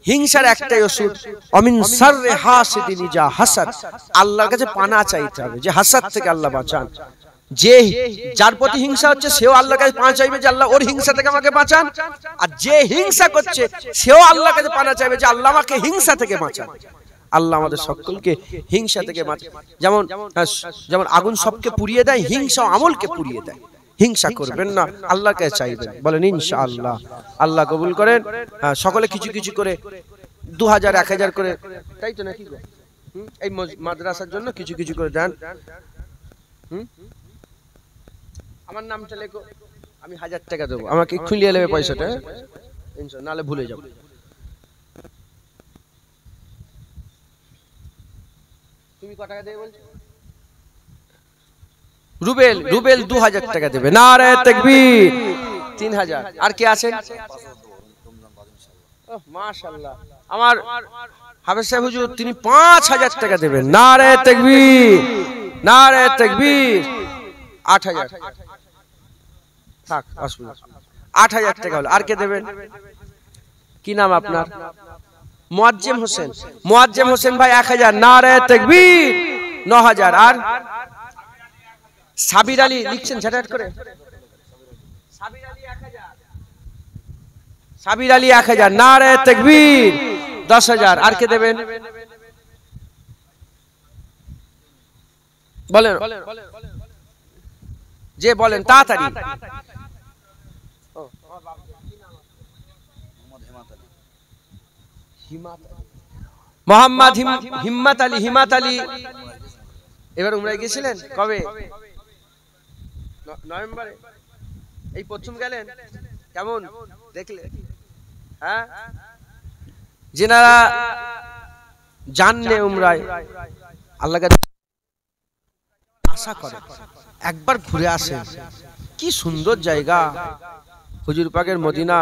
হিংসার একটাই ওষুধ, অমিন শাররি হাসিদিন ইযা হাসাদ, আল্লাহর কাছে পানা চাইতে হবে যে হাসাদ থেকে আল্লাহ বাঁচান। যে যার প্রতি হিংসা হচ্ছে সেও আল্লাহর কাছে পানা চাইবে যে আল্লাহ ওর হিংসা থেকে আমাকে বাঁচান, আর যে হিংসা করছে সেও আল্লাহর কাছে পানা চাইবে যে আল্লাহ আমাকে হিংসা থেকে বাঁচান। আল্লাহ আমাদের সকলকে হিংসা থেকে বাঁচান। যেমন যেমন আগুন সবকে পুড়িয়ে দেয়, হিংসা আমলকে পুড়িয়ে দেয়। হিংসা করবেন না, আল্লাহকে চাইবেন, বলেন ইনশাআল্লাহ। আল্লাহ কবুল করেন। সকলে কিছু কিছু করে 2000 1000 করে, তাই তো নাকি গো? এই মাদ্রাসার জন্য কিছু কিছু করে দেন। আমার নামটা লেখো, আমি 1000 টাকা দেবো, আমাকে খুলিয়ে নেবে পয়সাটা, ইনশাআল্লাহ, নালে ভুলে যাবো। তুমি কত টাকা দেবে বলছো? রুবেল 2000 টাকা দেবে। নারে তাকবীর। 3000। আর কে আছে? মাশাআল্লাহ, আমার হাফেজ সাহেব হুজুর, তিনি 5000 টাকা দেবেন। নারে তাকবীর, নারে তাকবীর। 8000 থাক, 8000 টাকা হলো। আর কে দেবেন? কি নাম আপনার? মুয়াজ্জেম হোসেন। মুয়াজ্জেম হোসেন ভাই 1000। নারে তাকবীর। 9000। আর সাবির আলী লিখছেন ঝাটাট করে, সাবির আলী 1000। নারে তাকবীর। 10000। আর কে দেবেন বলেন, যে বলেন তাড়াতাড়ি। মোহাম্মদ হিম্মত আলী। হিম্মত আলী এবার উমরায় গেছিলেন কবে? নভেম্বরে। এই প্রথম গেলেন, কেমন দেখলে? হ্যাঁ, যেনারা জানলে উমরায় আল্লাহকে আশা করে একবার ঘুরে আসেন। কি সুন্দর জায়গা হুজুর পাকের মদিনা,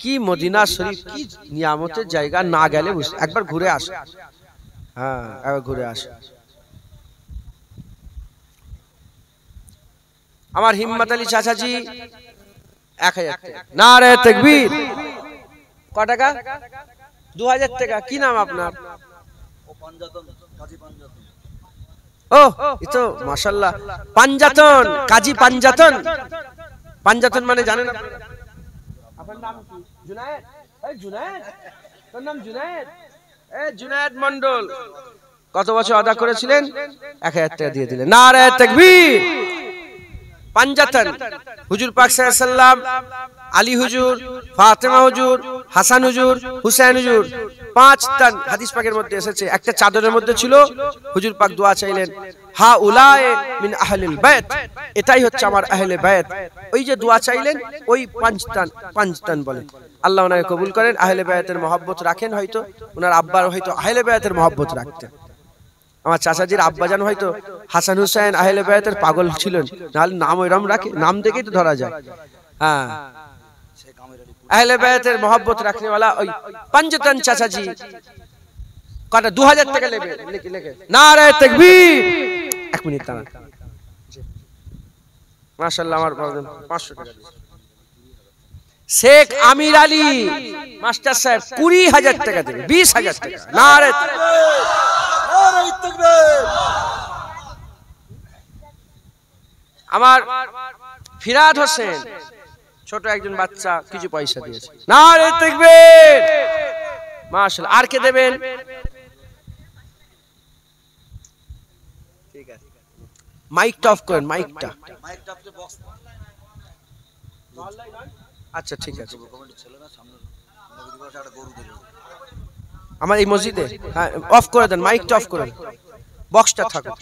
কি মদিনা শরীফ, কি নিয়ামতের জায়গা। না গেলে একবার ঘুরে আসে। হ্যাঁ, একবার ঘুরে আসে। আমার হিম্মত আলী চাচাজি 1000 টাকা। নারে তাকবীর। ক টাকা? 2000 টাকা। কি নাম আপনার? ও, এতো মাশাআল্লাহ, পাঞ্জাতন, কাজী পাঞ্জাতন। পাঞ্জাতন মানে জানেন আপনার নাম কি? জুনায়েদ। এই জুনায়েদ, তোর নাম জুনায়েদ? এই জুনায়েদ মন্ডল কত বছর আদা করেছিলেন? 1000 টাকা দিয়ে দিলেন। নারে তাকবীর। পাঞ্জাতন হুজুর পাক সাল্লাল্লাহু আলাইহি সাল্লাম, আলী হুজুর, ফাতেমা হুজুর, হাসান হুজুর, হুসাইন হুজুর, 5 তন হাদিস পাকের মধ্যে এসেছে। একটা চাদরের মধ্যে ছিল, হুজুর পাক দোয়া চাইলেন, হা উলায়ে মিন আহলিল বাইত, এটাই হচ্ছে আমার আহলে বাইত। ওই যে দোয়া চাইলেন, ওই 5 তন বলে। আল্লাহ ওনাকে কবুল করেন। আহলে বাইতের মহব্বত রাখেন, হয়তো ওনার আব্বার হয়তো আহলে বাইতের মহব্বত রাখতেন। আমার চাচাজির আব্বাজান হয়তো হাসান হুসাইন আহলে বাইতের পাগল ছিলেন, নাহলে নাম ওইরকম রাখে, নাম দেখেই তো ধরা যায়। হ্যাঁ, আহলে বাইতের মহব্বত রাখনে वाला ওই পাঞ্জাতন চাচাজি কটা 2000 টাকা নেবে। লিখে নারে তাকবীর। 1 মিনিট দাঁড়ান। মাশাআল্লাহ, আমার 500 টাকা। শেখ আমির আলী মাস্টার সাহেব 20000 টাকা দেবে। 20000 টাকা। নারে আমার ফিরাদ হোসেন, ছোট একজন বাচ্চা, কিছু পয়সা দিয়েছে। নারে তাকবীর। মাশাআল্লাহ। আর কে দেবেন? ঠিক আছে, মাইকটা অফ করেন, মাইকটা। আচ্ছা ঠিক আছে। আমার এই মসজিদে, হ্যাঁ, অফ করে দেন, মাইকটা অফ করেন, বক্সটা থাকুক।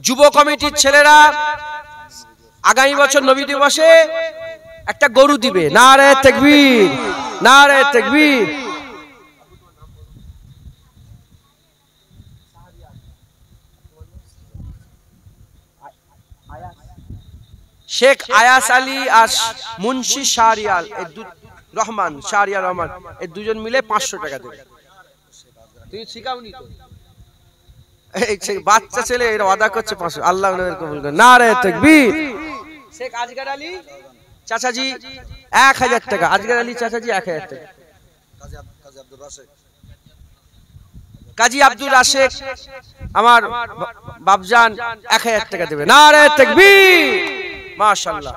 যুব কমিটির ছেলেরা আগামী বছর নবী দিবসে একটা গরু দিবে। নারে তাকবীর, নারে তাকবীর। শেখ আয়াস আলী আর মুন্সি শাহরিয়াল রহমান, শাহরিয়াল রহমান, এই দুজন মিলে 500 টাকা দেবে। তুই শিখাওনি তো? এই বাচ্চা ছেলে এর ওয়াদা করছে 500। আল্লাহ ওনাদের কবুল করেন। নারে তাকবীর। শেখ আজগর আলী চাচাজি 1000 টাকা। আজগর আলী চাচাজি 1000 টাকা। কাজী আব্দুর রাশেক আমার বাপজান 1000 টাকা দেবে। নারে তাকবীর, মাশাআল্লাহ।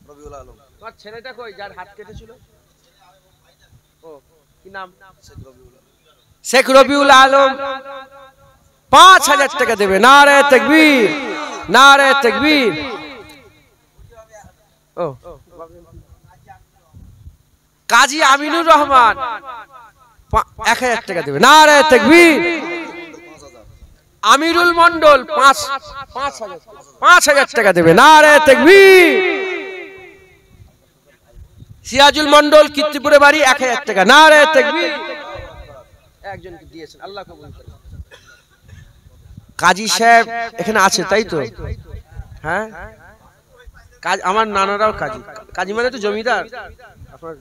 রবিউল আলম, তোমার ছেলেটা কই যার হাত কেটেছিল? ও কি নাম? শেখ রবিউল আলম 5000 টাকা দেবে। নারে তাকবীর, নারে তাকবীর। ও কাজী আমিনুর রহমান 1000 টাকা দেবে। নারে তাকবীর। আমিরুল মন্ডল 5000 টাকা দেবে। নারে তাকবীর। সিরাজুল মন্ডল কীর্তিপুরে বাড়ি 1000 টাকা। নারে তাকবীর। একজনকে দিয়েছেন, আল্লাহ কবুল করুন। কাজী সাহেব এখানে আছে তাই তো? হ্যাঁ, আমার নানারাও কাজী। কাজী মানে তো জমিদার। আপনার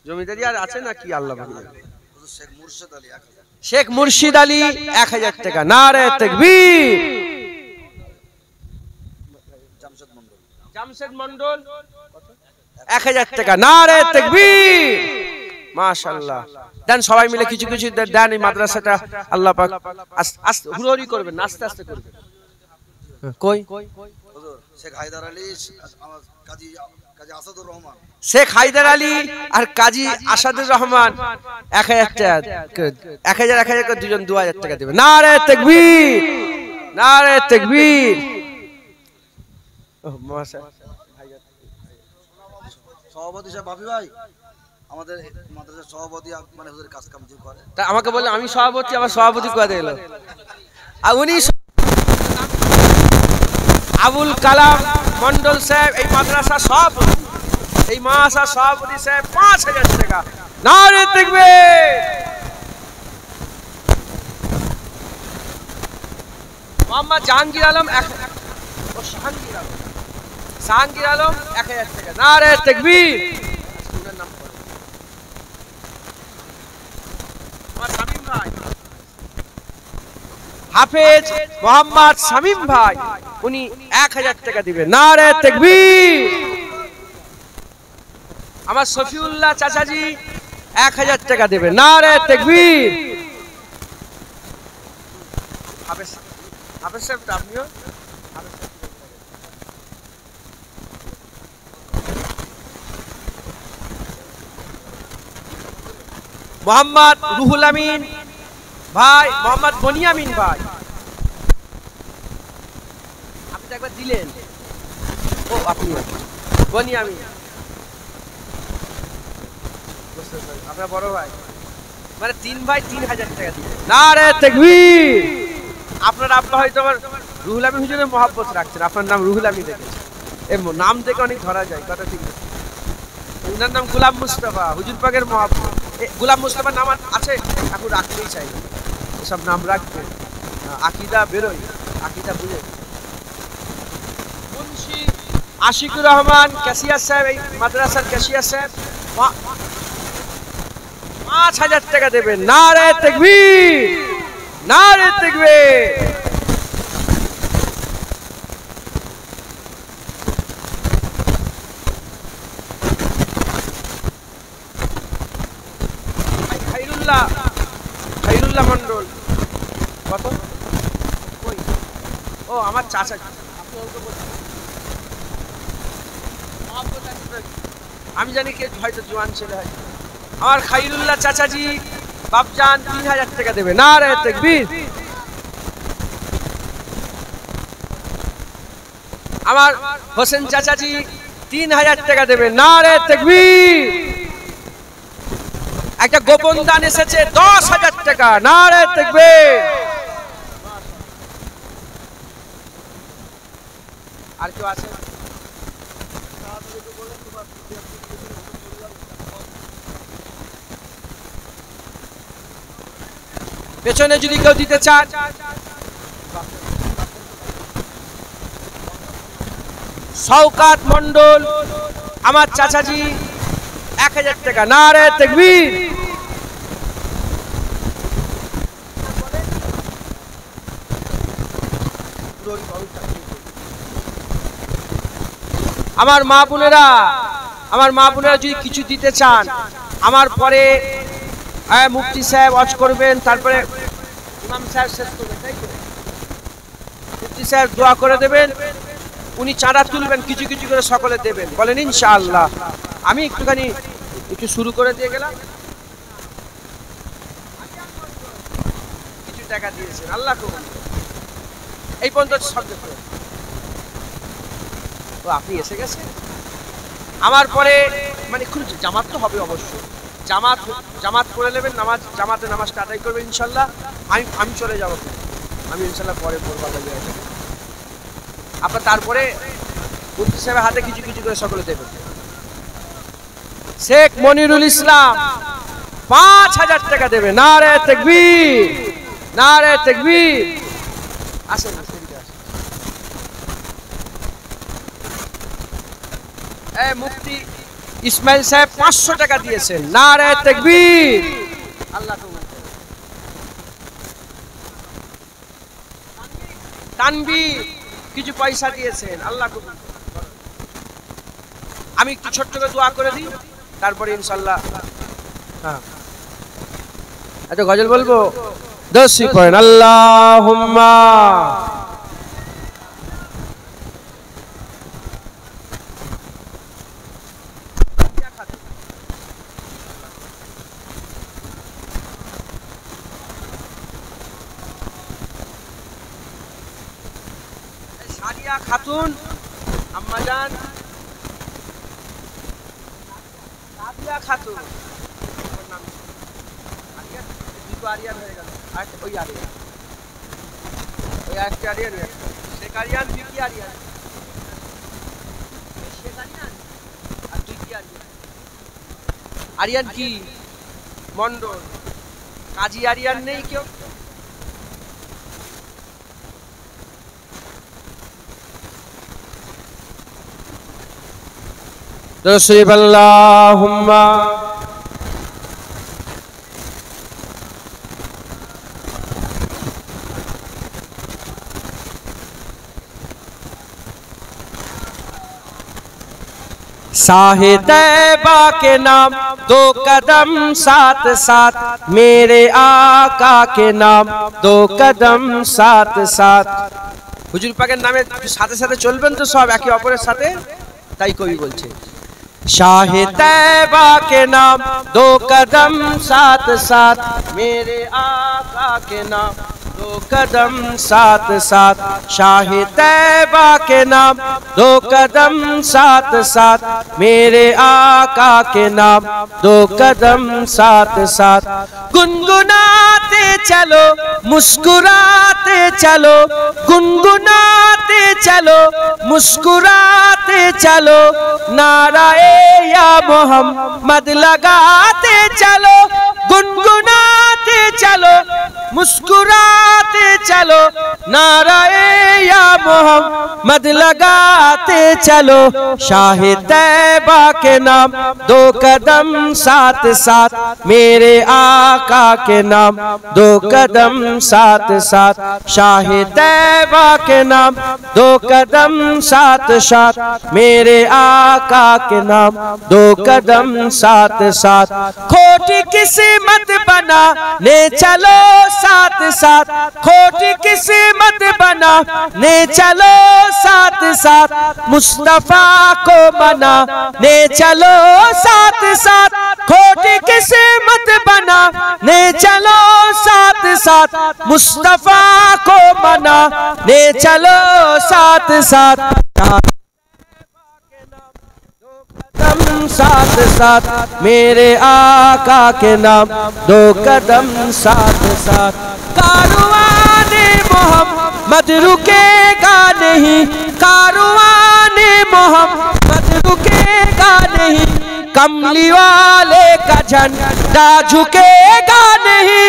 জমিদারি আর আছে না কি? আল্লাহ জানে। শেখ মুর্শিদ আলী 1000 টাকা। নারে তাকবীর। জামশেদ মন্ডল 1000 টাকা। নারে তাকবীর, মাশাআল্লাহ। দেন সবাই মিলে কিছু কিছু দেন, এই মাদ্রাসাটা আল্লাহ পাক আস্তে হুড়োহুড়ি করবেন, আস্তে আস্তে করবেন। কই হুজুর শেখ হায়দার আলী, কাজী আসাদুর রহমান, শেখ হায়দার আলী আর কাজী আসাদুর রহমান 1000 টাকা, 1000 করে দুজন 2000 টাকা দেবে। নারে তাকবীর, নারে তাকবীর। সভাপতি সাহেব বাপি ভাই আমাদের মাদ্রাসার সভাপতি, মানে হুজুরের কাজ কাম যে করে, তা আমাকে বলে আমি সভাপতি, আমার সভাপতি কোথা থেকে এলো? আর উনি আবুল কালাম মন্ডল সাহেব এই মাদ্রাসা সভাপতি, এই মাদ্রাসা সভাপতি সাহেব 5000 টাকা। নারে তাকবীর। মোহাম্মদ জাহাঙ্গীর আলম জাহাঙ্গীর আলম 1000 টাকা। নারে তাকবীর। হাফেজ মোহাম্মদ শামীম ভাই, উনি 1000 টাকা দিবেন। নারে তাকবীর। আমার শফিউল্লাহ চাচাজি 1000 টাকা দেবেন। নারে তাকবীর। হাফেজ সাহেব আপনিও মোহাম্মদ রুহুল আমিন ভাই, মোহাম্মদ বনিয়ামিন ভাই, আপনি একবার দিলেন। ও আপনি বনিয়ামিন, আপনার বড় ভাই, মানে 3 ভাই 3000 টাকা দিলেন। নারে তাকবীর। আপনার আব্বা হয়তো আমার রুহুল আমিন হুজুরের মহব্বত রাখছেন, আপনার নাম রুহুল আমিন রেখেছেন। এই নাম থেকে অনেক ধরা যায়, কথা ঠিক আছে। উনার নাম গোলাম মুস্তাফা, হুজুর পাকের মহব্বত। গোলাম মুস্তাফার নাম আছে, এখন রাখতেই চাই না, এসব নাম রাখবে, আকীদা বেরোয়, আকীদা বুঝে। মুন্সি আশিকুর রহমান ক্যাশিয়ার সাহেব, এই মাদ্রাসার ক্যাশিয়ার সাহেব 5000 টাকা দেবেন। নারে তাকবীর, নারে তাকবীর। খাইরুল্লাহ মন্ডল কত? ও আমার চাচা, আমি জানি কে, হয়তো জোয়ান ছেলে হয়। আমার খাইরুল্লাহ চাচাজি বাপজান 3000 টাকা দেবে। নারে তাকবীর। আমার হোসেন চাচাজি 3000 টাকা দেবে। নারে তাকবীর। একটা গোপন দান এসেছে 10000 টাকা। নারে তাকবীর। আর কেউ আছে? পেছনে যদি কেউ দিতে চান, শওকাত মন্ডল আমার চাচাজি 1000 টাকা। নারে তাকবীর। আমার মা বোনেরা যদি কিছু দিতে চান, আমার পরে মুফতি সাহেব ওয়াজ করবেন, তারপরে ইমাম সাহেব শেষ করবেন, তাই তো? মুফতি সাহেব দোয়া করে দেবেন, উনি চাঁদা তুলবেন, কিছু কিছু করে সকলে দেবেন, বলেন ইনশাআল্লাহ। আমি একটুখানি একটু শুরু করে দিয়ে গেলাম, কিছু টাকা দিয়েছেন, আল্লাহ কবুল। এই পর্যন্ত শব্দ করে তো আপনি এসে গেছেন। আমার পরে মানে খুব জামাত তো হবে অবশ্যই, জামাত করে নেবেন, জামাতে নামাজটা আদায় করবেন ইনশাল্লাহ। আমি চলে যাবো, আমি ইনশাল্লাহ পরে পড়বো। আপনার তারপরে মুফতি সাহেবের হাতে কিছু কিছু করে সকলে দেবেন। শেখ মনিরুল ইসলাম 5000 টাকা দেবে। নারে তাকবীর, নারে তাকবীর। আসেন মুফতি ইসমাইল সাহেব 500 টাকা দিয়েছেন। নারে তাকবীর, আল্লাহ কবুল। তানবীর কিছু পয়সা দিয়েছেন, আল্লাহ কবুল। আমি একটু ছোট্ট করে দোয়া করে দিই, তারপরে ইনশাআল্লাহ হ্যাঁ আচ্ছা গজল বলবো। দোষী পড়েন আল্লাহুম্মা সাদিয়া খাতুন আম্মাজান, সাদিয়া খাতুন দুটো আরিয়ান হয়ে গেল, ওই আরিয়ান, ওই একটা আরিয়ান, শেখ আরিয়ান, বিকি আরিয়ান, শেখ আরিয়ান আর বিকি আরিয়ান। আরিয়ান কি মন্ডল, কাজী আরিয়ান নেই কেউ? তশরিফ আল্লাহুম্মা साहे तैबा के नाम 2 कदम साथ साथ, मेरे आका के नाम 2 कदम साथ साथ। হুজুর পাকের নামে সাথে সাথে চলবেন তো সব একে অপরের সাথে, তাই কবি বলছে শাহে তৈবা के नाम 2 कदम साथ साथ, मेरे आका के नाम 2 कदम साथ साथ। शाहे तैबा के नाम 2 कदम साथ साथ, मेरे आका के नाम 2 कदम साथ साथ। गुनगुनाते चलो मुस्कुराते चलो, गुनगुनाते चलो मुस्कुराते चलो, नाराए या मोहम्मद लगाते चलो। गुनगुनाते चलो मुस्कुराते चलो, नाराए या मोहम्मद लगाते चलो। शाहे तैबा के नाम 2 कदम साथ साथ, मेरे आका के नाम 2 कदम साथ साथ। शाहे तैबा के नाम 2 कदम साथ साथ, मेरे आका के नाम 2 कदम साथ साथ। खोटी किस्मत बनाने चलो साथ साथ, खोटी किस्मत बनाने चलो साथ साथ, मुस्तफा को मनाने चलो साथ साथ। खोटी किस्मत बनाने चलो साथ साथ, मुस्तफा को मनाने चलो साथ साथ। कदम साथ साथ, मेरे आका के नाम 2 कदम साथ साथ। कारवाने मोहम्मद रुकेगा नहीं, कारवाने मोहम्मद रुकेगा नहीं, कमली वाले का झंडा झुकेगा नहीं।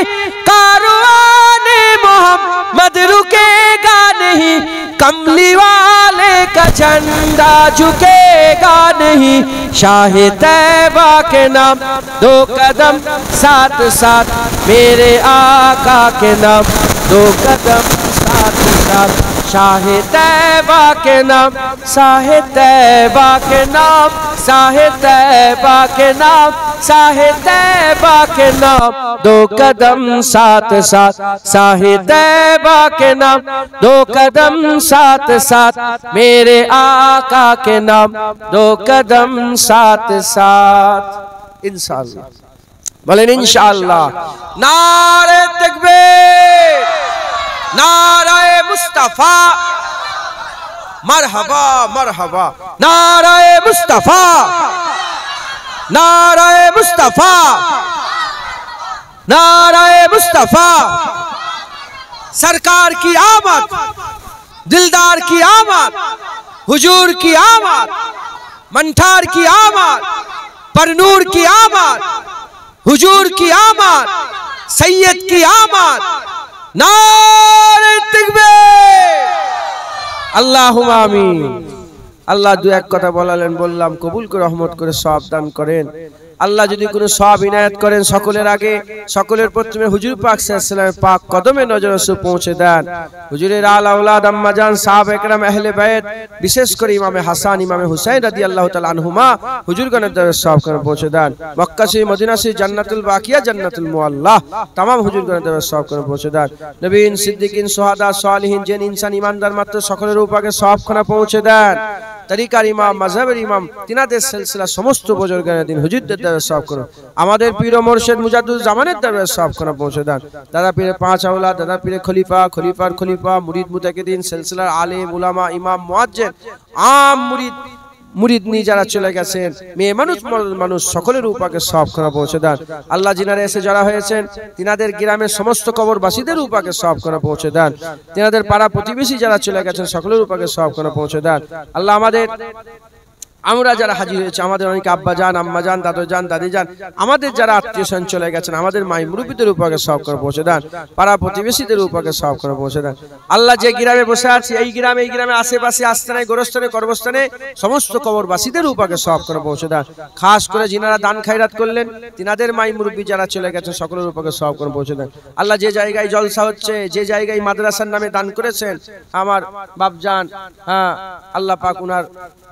कारवाने मोहम्मद रुकेगा नहीं, कमली वाले का झंडा झुकेगा नहीं। शाहे तैबा के नाम 2 कदम साथ साथ, मेरे आका के नाम 2 कदम साथ साथ। शाहे तैबा के नाम, शाहे तैबा के नाम, शाहे तैबा के नाम, शाहे तैबा के नाम, दो कदम साथ साथ, शाहे तैबा के नाम, दो कदम साथ साथ, मेरे आका के नाम, दो कदम साथ साथ। इंशाअल्लाह बोलें इंशाअल्लाह। नारे तकबीर, नाराए मुस्तफा, मरहबा मरहबा, नाराए मुस्तफा, नाराए मुस्तफा, नाराए मुस्तफा। सरकार की आमद, दिलदार की आमद, हुजूर की आमद, मंठार की आमद, परनूर की आमद, हुजूर की आमद, सैयद की आमद। नारे तकबीर, अल्लाहुम्मा आमीन। আল্লাহ দু এক কথা বলালেন, বললাম কবুল করে রহমত করে সওয়াব দান করেন। আল্লাহ যদি কোনো সওয়াব ইনায়াত করেন সকলের আগে, সকলের প্রথমে হুজুর পাক সাল্লাল্লাহু আলাইহি ওয়াসাল্লামের পাক কদমে নজর রাসূল পৌঁছে দেন। হুজুরের আল আওলাদ আম্মা জান সাহাবা একরাম আহলে বাইত, বিশেষ করে ইমামে হাসান ইমামে হুসাইন রাদিয়াল্লাহু তাআলা আনহুমা হুজুরগণের দরবারে সওয়াব করে পৌঁছে দেন। মক্কা শরীফ মদিনা শরীফ জান্নাতুল বাকিয়া জান্নাতুল মুআল্লা तमाम হুজুরগণের দরবারে সওয়াব করে পৌঁছে দেন। নবীন সিদ্দিকিন সুহাদা সালিহিন জিন ইনসান ইমানদার মাত্র সকলের উপরে সওয়াবখানা পৌঁছে দেন। তরিকার ইমাম, মাযহাবের ইমাম, তিনাদের সিলসিলা সমস্ত বুজুর্গানের দিন হুজুরদের দরবারে সওয়াব করুন। আমাদের পীর ও মুর্শিদ মুজাদ্দিদ জামানের দরবারে সওয়াবখানা পৌঁছে দেন। দাদা পীরের পাঁচ আওলাদ, দাদা পীরের খলিফা, খলিফার খলিফা, মুরিদ মুতাকিদিন, সিলসিলার আলেম উলামা, ইমাম মুয়াজ্জিন, আম মুরিদ মুরিদনি যারা চলে গেছেন, মেয়ে মানুষ মানুষ সকলের উপরে সওয়াবখানা পৌঁছে দেন। আল্লাহ জিনারে এসে যারা হয়েছেন তিনাদের গ্রামের সমস্ত কবরবাসীদের উপরে সওয়াবখানা পৌঁছে দেন। তিনাদের পাড়া প্রতিবেশী যারা চলে গেছেন সকলের উপরে সওয়াবখানা পৌঁছে দেন। আল্লাহ আমাদের আমরা যারা হাজির হয়েছে, আমাদের অনেক আব্বা জান, আম্মা জান, দাদু জান, দাদি জান, আমাদের যারা আত্মীয় স্বজন চলে গেছেন, আমাদের মাই মুরব্বীদের উপরে সওয়াবখানা পৌঁছে দেন। পাড়া প্রতিবেশীদের উপরে সওয়াবখানা পৌঁছে দেন। আল্লাহ যে গ্রামে বসে আছে, এই গ্রামে আশেপাশে আস্তানে গোরস্থানে কবরস্থানে সমস্ত কবরবাসীদের উপরে সওয়াবখানা পৌঁছে দেন। খাস করে যিনারা দান খায়রাত করলেন তিনাদের মাই মুরব্বী যারা চলে গেছেন সকলের উপরে সওয়াবখানা পৌঁছে দেন। আল্লাহ যে জায়গায় জলসা হচ্ছে, যে জায়গায় মাদ্রাসার নামে দান করেছেন আমার বাপজান, হ্যাঁ আল্লাহ পাক উনার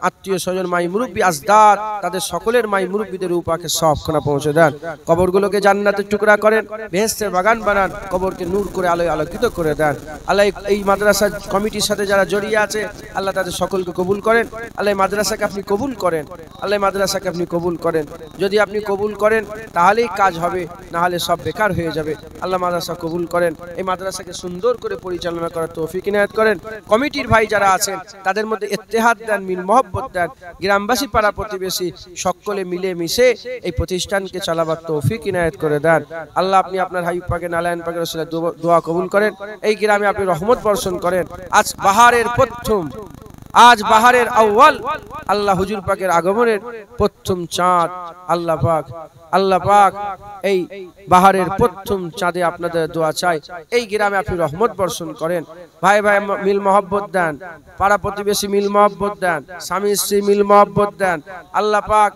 আত্মীয় স্বজন মাই মুরব্বী আজদাদ, তাদের সকলের মাই মুরব্বীদের উপরে সওয়াবখানা পৌঁছে দেন। কবরগুলোকে জান্নাতের টুকরা করেন, বেহেশতের বাগান বানান, কবরকে নূর করে আলোয় আলোকিত করে দেন। আল্লাহ এই মাদ্রাসা কমিটির সাথে যারা জড়িয়ে আছে আল্লাহ তাদের সকলকে কবুল করেন। আল্লাহ মাদ্রাসাকে আপনি কবুল করেন, আল্লাহ মাদ্রাসাকে আপনি কবুল করেন। যদি আপনি কবুল করেন তাহলেই কাজ হবে, না হলে সব বেকার হয়ে যাবে। আল্লাহ মাদ্রাসা কবুল করেন, এই মাদ্রাসাকে সুন্দর করে পরিচালনা করার তৌফিক ইনায়াত করেন। কমিটির ভাই যারা আছেন তাদের মধ্যে ইত্তেহাদ দেন, মিল মহব্বত দেন। গ্রামবাসী পাড়া প্রতিবেশী সকলে মিলে মিশে এই প্রতিষ্ঠানকে চালাবার তৌফিক ইনায়াত করে দেন। আল্লাহ আপনি আপনার হাবিব পাকের নালায়ন পাকের রাসূলের দোয়া কবুল করেন। এই গ্রামে আপনি রহমত বর্ষণ করেন। আজ বাহারের প্রথম, আজ বাহারের আউয়াল, আল্লাহ হুজুর পাকের আগমনের প্রথম চাঁদ। আল্লাহ পাক এই বাহারের প্রথম চাঁদে আপনাদের দোয়া চাই। এই গ্রামে আপনি রহমত বর্ষণ করেন। ভাই ভাই মিল মহব্বত দেন, পাড়া প্রতিবেশী মিল মহব্বত দেন, স্বামী স্ত্রী মিল মহব্বত দেন। আল্লাহ পাক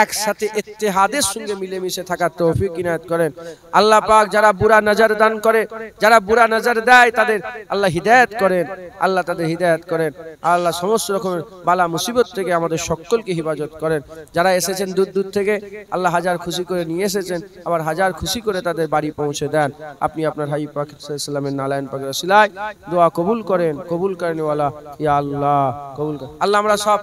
একসাথে ইত্তেহাদের সঙ্গে মিলেমিশে থাকার তৌফিক ইনায়াত করেন। আল্লাহ পাক যারা বুরা নজর দান করে, যারা বুরা নজর দেয় তাদের আল্লাহ হিদায়াত করেন, আল্লাহ তাদের হিদায়াত করেন। আল্লাহ সমস্ত রকমের বালা মুসিবত থেকে আমাদের সকলকে হেফাজত করেন। যারা এসেছেন দূর দূর থেকে আল্লাহ হাজার খুশি করে নিয়ে এসেছেন, আবার হাজার খুশি করে তাদের বাড়ি পৌঁছে দেন। আপনি আপনার হাবিব পাক সাল্লাল্লাহু আলাইহি ওয়াসাল্লামের নালায়ন পাকের ওসিলায় দোয়া কবুল করেন, কবুল করেন ওয়ালা ইয়া আল্লাহ কবুল করেন। আল্লাহ আমরা সব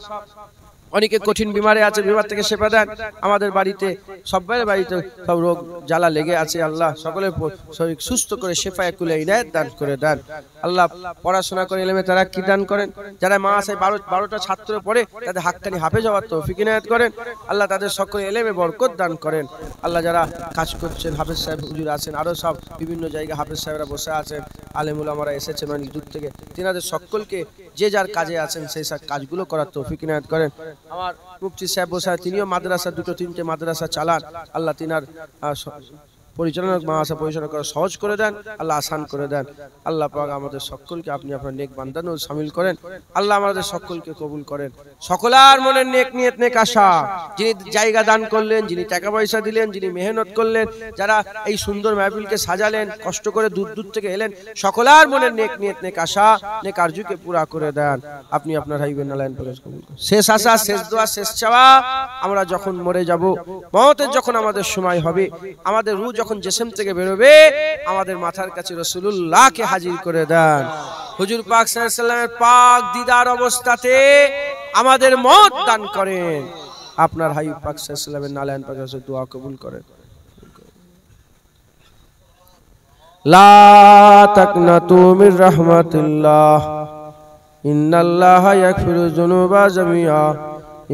অনেকে কঠিন বিমারে আছে, বিমার থেকে শেফা দেন। আমাদের বাড়িতে সবার বাড়িতে সব রোগ জ্বালা লেগে আছে, আল্লাহ সকলের শরীর সুস্থ করে শেফায়ে কুলে ইনায়াত দান করে দেন। আল্লাহ পড়াশোনা করে ইলমে তারাক্কি দান করেন। যারা মাদ্রাসায় 12টা ছাত্র পড়ে তাদের হাক্কানি হাফেজ হওয়ার তৌফিক ইনায়াত করেন। আল্লাহ তাদের সকলে ইলমে বরকত দান করেন। আল্লাহ যারা কাজ করছেন, হাফেজ সাহেব হুজুর আছেন, আরো সব বিভিন্ন জায়গায় হাফেজ সাহেবরা বসে আছেন, আলেম উলামারা এসেছেন অনেক দূর থেকে, তিনাদের সকলকে যে যার কাজে আছেন সেই সব কাজগুলো করার তৌফিক ইনায়াত করেন। আমার মুফতি সাহেব বসে তিনিও মাদ্রাসা, 2-3টে মাদ্রাসা চালান। আল্লাহ তিনার পরিচালনা মাদ্রাসা পরিচালনা করা সহজ করে দেন আল্লাহ, আসান করে দেন আল্লাহ পাক। আমাদের সকলকে আপনি আপনার নেক বান্দানো শামিল করেন আল্লাহ, আমাদের সকলকে কবুল করেন। সকলের মনের নেক নিয়ত নেক আশা, যিনি জায়গা দান করলেন, যিনি টাকা পয়সা দিলেন, যিনি মেহনত করলেন, যারা এই সুন্দর মাহফিলকে সাজালেন, কষ্ট করে দূর দূর থেকে এলেন, সকলের মনের নেক নিয়ত নেক আশা নেক আরজুকে পুরা করে দেন আপনি আপনার হাইবেন আল্লাহ কবুল করেন। শেষ আশা, শেষ দোয়া, শেষ চাওয়া, আমরা যখন মরে যাব, মওতের যখন আমাদের সময় হবে, আমাদের রূহ যখন জিসম থেকে বেরোবে, আমাদের মাথার কাছে রাসূলুল্লাহকে হাজির করে দেন। হুজুর পাক সাল্লাল্লাহু আলাইহি ওয়াসাল্লামের পাক দিদার অবস্থাতে আমাদের মওত দান করেন। আপনার হাবিব পাক সাল্লাল্লাহু আলাইহি ওয়াসাল্লামের নালায়ন পাকের কাছে দোয়া কবুল করেন। লা তাকনাতু মির রাহমাতিল্লাহ, ইন্নাল্লাহা ইয়াগফিরু যুনুবা জামিআ,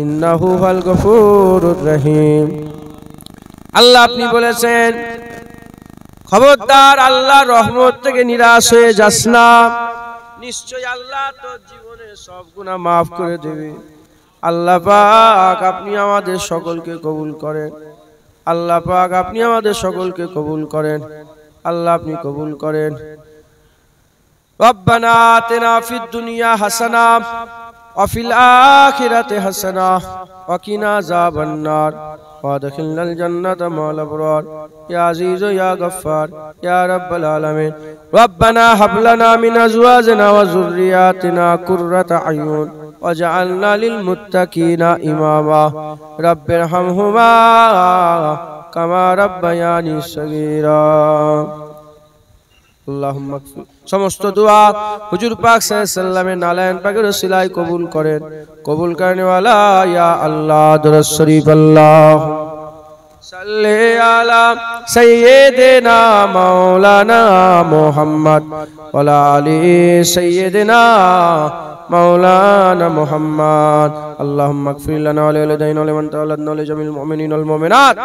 ইন্নাহু হুয়াল গফুরুর রহিম। আল্লাহ আপনি বলেছেন, খবরদার আল্লাহর রহমত থেকে নিরাশ হয়ে যাস না, নিশ্চয় আল্লাহ তোর জীবনে সব গুনাহ maaf করে দেবে। আল্লাহ পাক আপনি আমাদের সকলকে কবুল করেন, আল্লাহ পাক আপনি আমাদের সকলকে কবুল করেন, আল্লাহ আপনি কবুল করেন। রব্বানা আতিনা ফিদ দুনিয়া হাসানা ওয়া ফিল আখিরাতি হাসানা ওয়া কিনা আযাবান নার ওয়াদখিলনাল জান্নাতা মা'আল আবরার ইয়া আজিজু ইয়া গফফার ইয়া রাব্বাল আলামিন। রব্বানা হাব লানা মিন আজওয়াজিনা ওয়া যুররিয়াতিনা কুররাতা আয়ুন ওয়াজআলনা লিল মুত্তাকিনা ইমামা রাব্বিরহামহুমা কামা রাব্বায়ানি সগীরা। আল্লাহুম্মা গফির। সমস্ত দোয়া হুজুর পাক সাল্লাল্লাহু আলাইহি ওয়াসাল্লামের নালায়ন পাকের ওসিলায় কবুল করেন, কবুল করনে ওয়ালা ইয়া আল্লাহ। দুরূদ শরীফ আল্লাহুম্মা সাল্লি আলা সাইয়্যিদিনা মাওলানা মুহাম্মদ ওয়া আলি সাইয়্যিদিনা مولانا محمد. اللهم اغفر لنا ولوالدينا ولمن تولدنا ولجميع المؤمنين والمؤمنات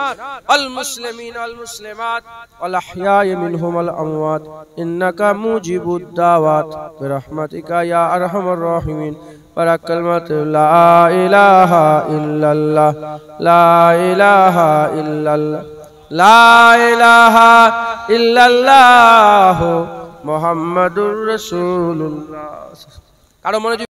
والمسلمين والمسلمات والأحياء منهم والأموات إنك مجيب الدعوات برحمتك يا أرحم الراحمين. ولكلمة لا إله إلا الله، لا إله إلا الله، لا إله إلا الله محمد رسول الله.